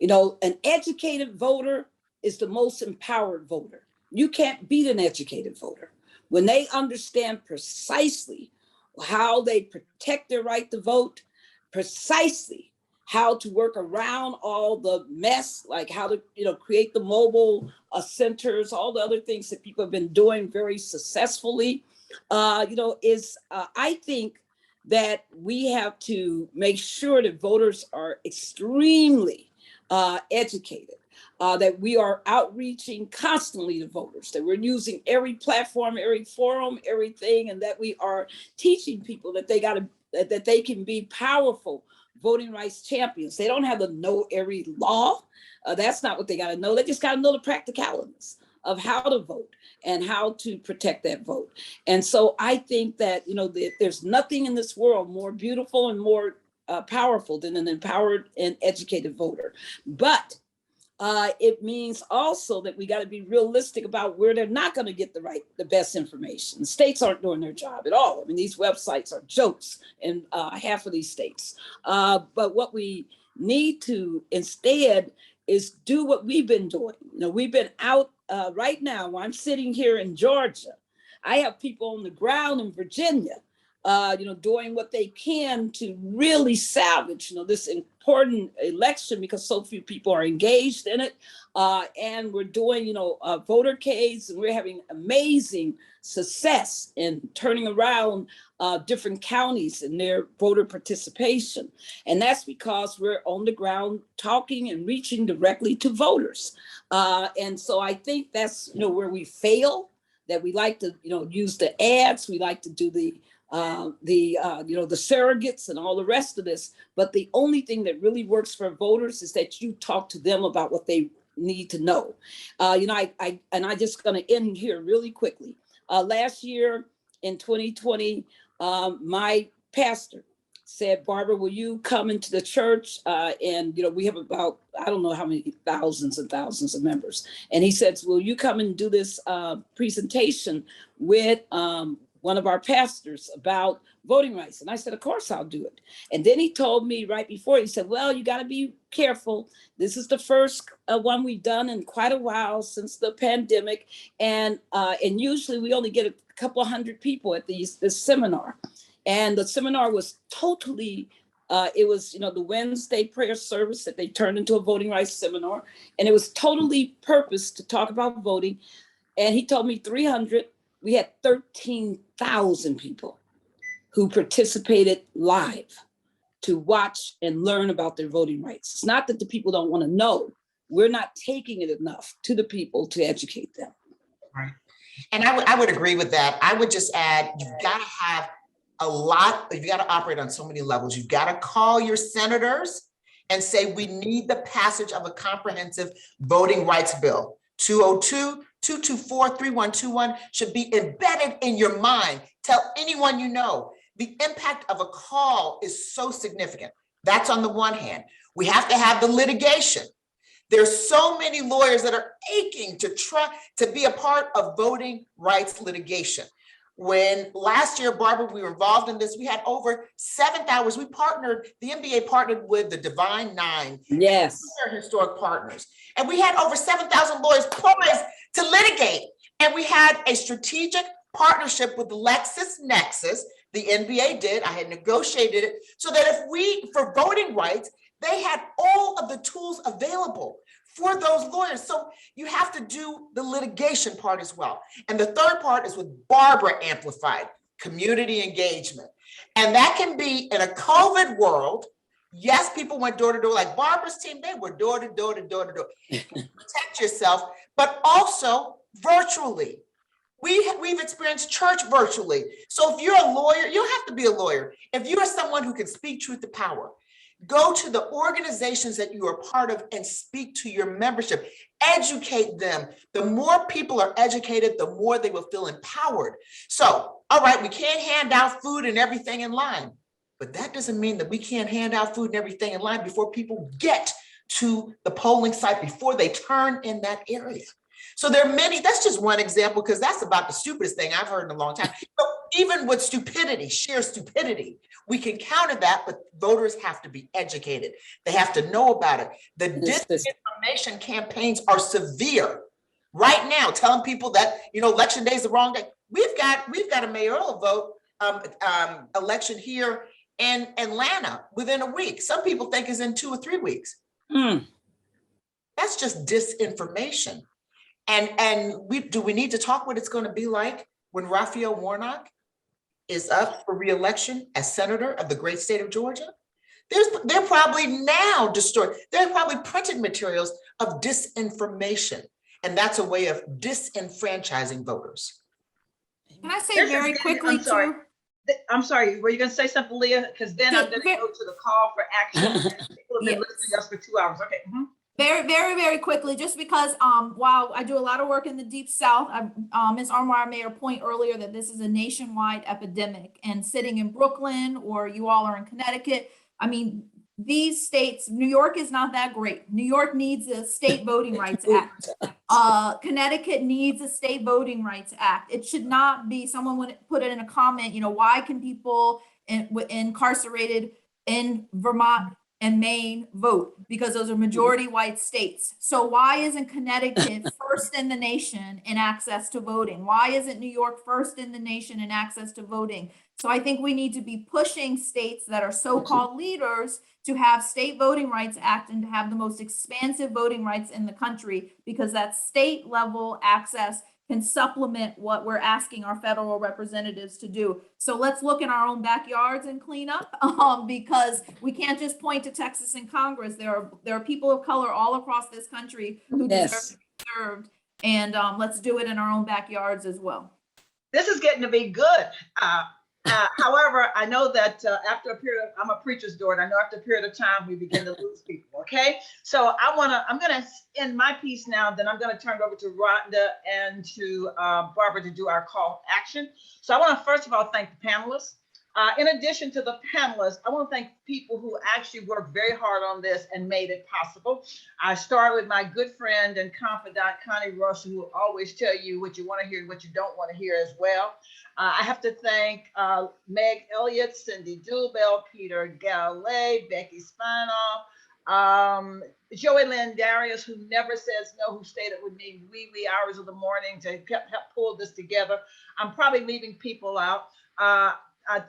An educated voter is the most empowered voter. You can't beat an educated voter. When they understand precisely how they protect their right to vote, precisely how to work around all the mess, like how to create the mobile centers, all the other things that people have been doing very successfully, I think that we have to make sure that voters are extremely educated, that we are outreaching constantly to voters, that we're using every platform, every forum, everything, and that we are teaching people that that they can be powerful voting rights champions. They don't have to know every law. That's not what they got to know. They just got to know the practicalities of how to vote and how to protect that vote. And so I think that, there's nothing in this world more beautiful and more powerful than an empowered and educated voter. But it means also that we got to be realistic about where they're not going to get the best information. The states aren't doing their job at all. I mean, these websites are jokes in half of these states. But what we need to instead is do what we've been doing. We've been out right now. While I'm sitting here in Georgia, I have people on the ground in Virginia, doing what they can to really salvage, this important election because so few people are engaged in it. And we're doing, votercades, and we're having amazing success in turning around different counties and their voter participation. And that's because we're on the ground talking and reaching directly to voters. And so I think that's, where we fail, that we like to, use the ads, we like to do the surrogates and all the rest of this. But the only thing that really works for voters is that you talk to them about what they need to know. I just going to end here really quickly. Last year in 2020, my pastor said, Barbara, will you come into the church? And we have about, I don't know how many thousands and thousands of members. And he said, will you come and do this presentation with one of our pastors about voting rights? And I said, of course I'll do it. And then he told me right before, he said, well, you got to be careful. This is the first one we've done in quite a while since the pandemic. And usually we only get a couple of hundred people at this seminar. And the seminar was totally, it was, the Wednesday prayer service that they turned into a voting rights seminar. And it was totally purposed to talk about voting. And he told me 300, we had 13,000 people who participated live to watch and learn about their voting rights. It's not that the people don't want to know. We're not taking it enough to the people to educate them. Right. And I would agree with that. I would just add, you've got to have you've got to operate on so many levels. You've got to call your senators and say, we need the passage of a comprehensive voting rights bill. 202-224-3121 should be embedded in your mind. Tell anyone you know. The impact of a call is so significant. That's on the one hand. We have to have the litigation. There's so many lawyers that are aching to try to be a part of voting rights litigation. When last year, Barbara, we were involved in this, we had over 7,000. The NBA partnered with the Divine Nine. Yes. Their historic partners. And we had over 7,000 lawyers poised to litigate. And we had a strategic partnership with LexisNexis. The NBA did. I had negotiated it so that for voting rights, they had all of the tools available for those lawyers. So you have to do the litigation part as well. And the third part is with Barbara Amplified, community engagement. And that can be in a COVID world. Yes, people went door to door, like Barbara's team, they were door to door to door to door. Protect yourself, but also virtually. We've experienced church virtually. So if you're a lawyer, you don't have to be a lawyer. If you are someone who can speak truth to power, go to the organizations that you are part of and speak to your membership. Educate them. The more people are educated, the more they will feel empowered. So, all right, we can't hand out food and everything in line, but that doesn't mean that we can't hand out food and everything in line before people get to the polling site, before they turn in that area. So there are many, that's just one example, because that's about the stupidest thing I've heard in a long time. So even with stupidity, sheer stupidity, we can counter that, but voters have to be educated. They have to know about it. The disinformation campaigns are severe right now, telling people that, election day is the wrong day. We've got a mayoral vote election here in Atlanta within a week. Some people think it's in 2 or 3 weeks. That's just disinformation. And do we need to talk what it's going to be like when Raphael Warnock is up for re-election as senator of the great state of Georgia? They're probably now destroyed. They're probably printed materials of disinformation. And that's a way of disenfranchising voters. Can I say very quickly too? I'm sorry, were you going to say something, Leah? Because then I'm going to go to the call for action. People have been listening to us for 2 hours. Okay. Very, very, very quickly, just because while I do a lot of work in the Deep South, Ms. Armour made a point earlier that this is a nationwide epidemic, and sitting in Brooklyn, or you all are in Connecticut, I mean, these states, New York is not that great. New York needs a state voting rights act. Connecticut needs a state voting rights act. It should not be, someone would put it in a comment, why can people incarcerated in Vermont and Maine vote because those are majority white states. So why isn't Connecticut first in the nation in access to voting? Why isn't New York first in the nation in access to voting? So I think we need to be pushing states that are so-called leaders to have State Voting Rights Act and to have the most expansive voting rights in the country, because that state level access can supplement what we're asking our federal representatives to do. So let's look in our own backyards and clean up, because we can't just point to Texas and Congress. There are people of color all across this country who deserve to be served, and let's do it in our own backyards as well. This is getting to be good. However, I know that after a period of, I'm a preacher's daughter, I know after a period of time, we begin to lose people, okay? So I'm gonna end my piece now, then I'm gonna turn it over to Rhonda and to Barbara to do our call to action. So I wanna first of all thank the panelists. In addition to the panelists, I wanna thank people who actually worked very hard on this and made it possible. I started with my good friend and confidant, Connie Russell, who will always tell you what you wanna hear and what you don't wanna hear as well. I have to thank Meg Elliott, Cindy Dubell, Peter Galley, Becky Spinoff, Joey Lynn Darius, who never says no, who stayed up with me wee hours of the morning to help pull this together. I'm probably leaving people out. I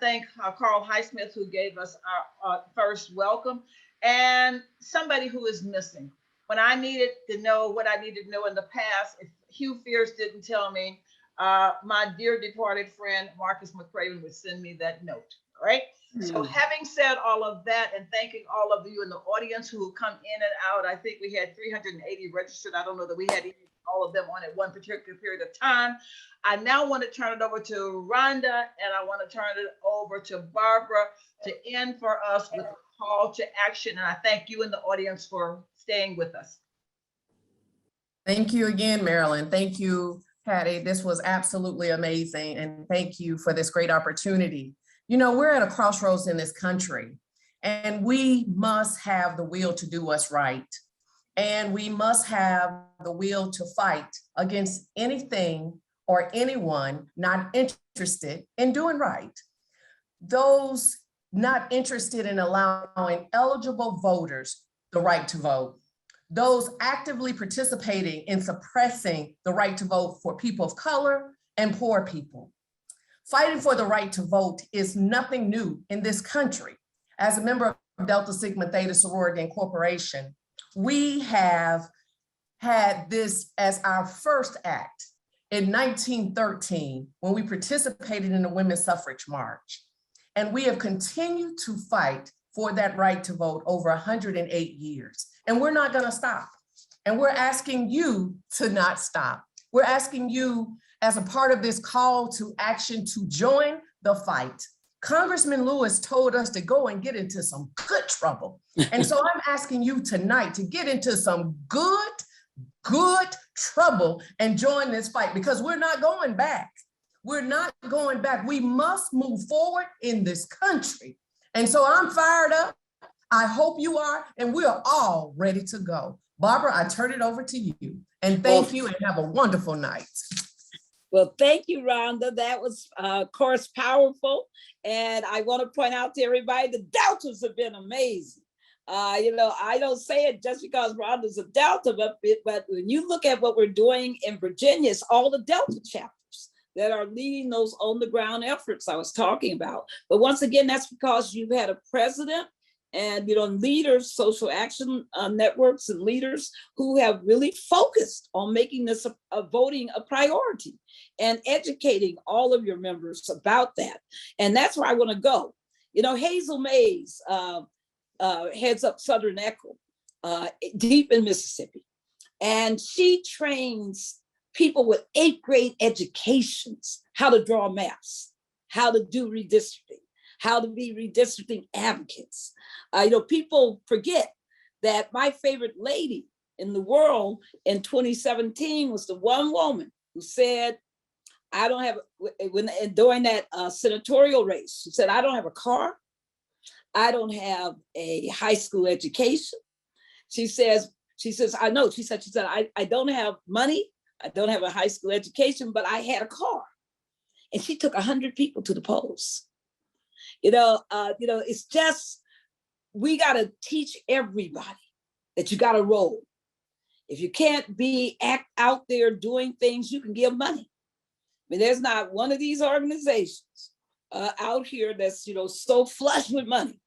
thank Carl Highsmith, who gave us our first welcome, and somebody who is missing. When I needed to know what I needed to know in the past, if Hugh Fierce didn't tell me, my dear departed friend, Marcus McCraven, would send me that note, all right? So having said all of that, and thanking all of you in the audience who come in and out, I think we had 380 registered. I don't know that we had all of them on at one particular period of time. I now want to turn it over to Rhonda, and I want to turn it over to Barbara to end for us with a call to action. And I thank you in the audience for staying with us. Thank you again, Marilyn. Thank you, Patty. This was absolutely amazing. And thank you for this great opportunity. You know, we're at a crossroads in this country, and we must have the will to do what's right. And we must have the will to fight against anything or anyone not interested in doing right. Those not interested in allowing eligible voters the right to vote. Those actively participating in suppressing the right to vote for people of color and poor people. Fighting for the right to vote is nothing new in this country. As a member of Delta Sigma Theta Sorority Incorporation, we have had this as our first act in 1913 when we participated in the Women's Suffrage March. And we have continued to fight for that right to vote over 108 years. And we're not gonna stop. And we're asking you to not stop. We're asking you as a part of this call to action to join the fight. Congressman Lewis told us to go and get into some good trouble. And so I'm asking you tonight to get into some good trouble and join this fight, because we're not going back. We're not going back. We must move forward in this country. And so I'm fired up. I hope you are, and we are all ready to go. Barbara, I turn it over to you. And thank you, and have a wonderful night. Well, thank you, Rhonda. That was, of course, powerful. And I want to point out to everybody, the Deltas have been amazing. You know, I don't say it just because Rhonda's a Delta, but when you look at what we're doing in Virginia, it's all the Delta chapters that are leading those on the ground efforts I was talking about. But once again, that's because you've had a president and, you know, leaders, social action networks and leaders who have really focused on making this a voting a priority and educating all of your members about that. And that's where I want to go. You know, Hazel Mays heads up Southern Echo deep in Mississippi. And she trains people with 8th grade educations how to draw maps, how to do redistricting, how to be redistricting advocates. You know, people forget that my favorite lady in the world in 2017 was the one woman who said, I don't have, during that senatorial race, she said, I don't have a car. I don't have a high school education. She says, I know, she said, I don't have money. I don't have a high school education, but I had a car. And she took 100 people to the polls. You know, it's just, we got to teach everybody that you got to roll. If you can't be out there doing things, you can give money. I mean, there's not one of these organizations out here that's, you know, so flush with money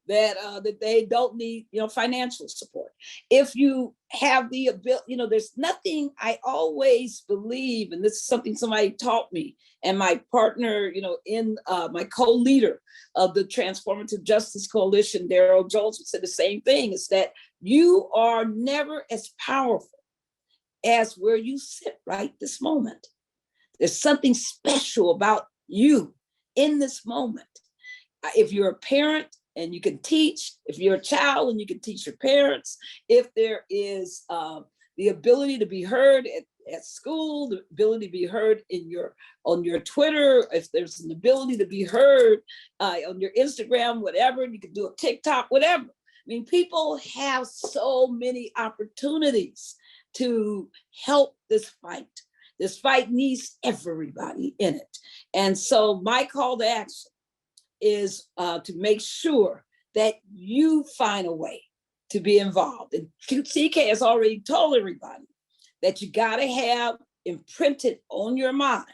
that that they don't need, you know, financial support. If you have the ability, you know, there's nothing. I always believe, and this is something somebody taught me, and my partner, you know, in my co-leader of the Transformative Justice Coalition, Daryl Jones, said the same thing, is that you are never as powerful as where you sit right this moment. There's something special about you in this moment. If you're a parent and you can teach, if you're a child and you can teach your parents, if there is the ability to be heard at school, the ability to be heard on your Twitter, if there's an ability to be heard on your Instagram, whatever, you can do a TikTok, whatever. I mean, people have so many opportunities to help this fight. This fight needs everybody in it. And so my call to action is to make sure that you find a way to be involved. And CK has already told everybody that you gotta have imprinted on your mind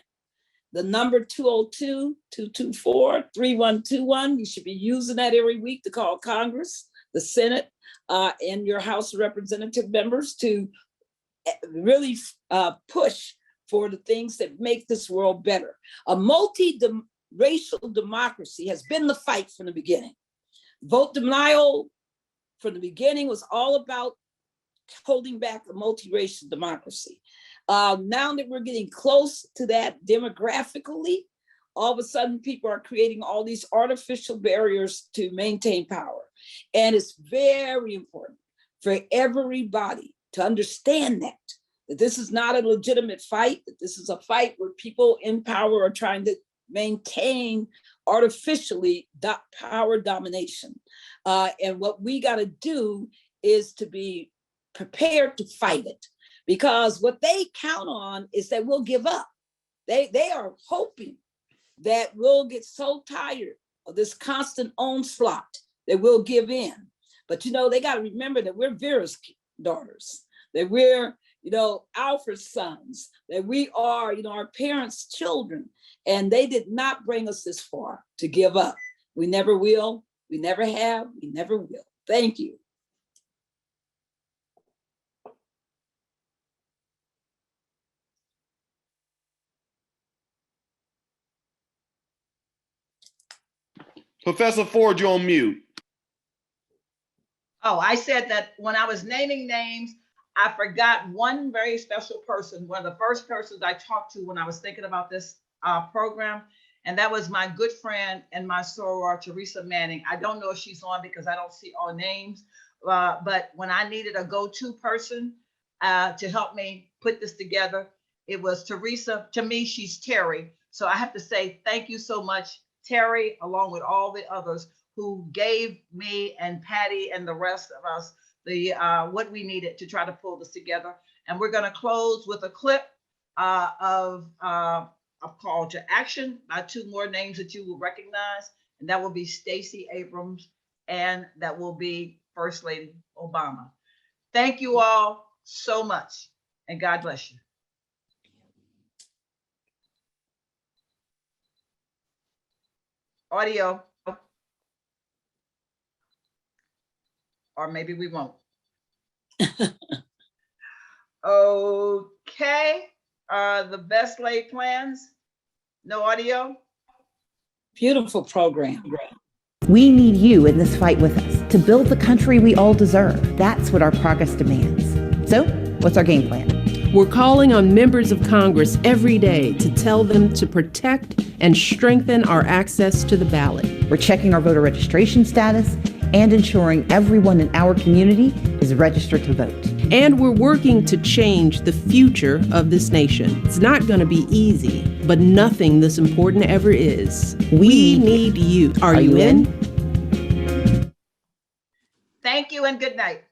the number 202-224-3121. You should be using that every week to call Congress, the Senate, and your House of Representative members to really push for the things that make this world better. A multi-racial democracy has been the fight from the beginning. Vote denial from the beginning was all about holding back a multiracial democracy. Now that we're getting close to that demographically, all of a sudden people are creating all these artificial barriers to maintain power. And it's very important for everybody to understand that this is not a legitimate fight, that this is a fight where people in power are trying to maintain artificially power domination. And what we got to do is to be prepared to fight it, because what they count on is that we'll give up. They are hoping that we'll get so tired of this constant onslaught that we'll give in. But you know, they got to remember that we're Vera's daughters, that we're, you know, Alfred's sons, that we are, you know, our parents' children, and they did not bring us this far to give up. We never will, we never have, we never will. Thank you. Professor Ford, you're on mute. Oh, I said that when I was naming names, I forgot one very special person, one of the first persons I talked to when I was thinking about this program, and that was my good friend and my soror, Teresa Manning. I don't know if she's on because I don't see all names, but when I needed a go-to person to help me put this together, it was Teresa. To me, she's Terry. So I have to say thank you so much, Terry, along with all the others who gave me and Patty and the rest of us the what we needed to try to pull this together. And we're going to close with a clip of a call to action by two more names that you will recognize, and that will be Stacey Abrams and that will be First Lady Obama. Thank you all so much, and God bless you. Audio. Or maybe we won't. Okay, the best laid plans, no audio. Beautiful program. We need you in this fight with us to build the country we all deserve. That's what our progress demands. So, what's our game plan? We're calling on members of Congress every day to tell them to protect and strengthen our access to the ballot. We're checking our voter registration status and ensuring everyone in our community is registered to vote. And we're working to change the future of this nation. It's not going to be easy, but nothing this important ever is. We need you. Are you in? Thank you and good night.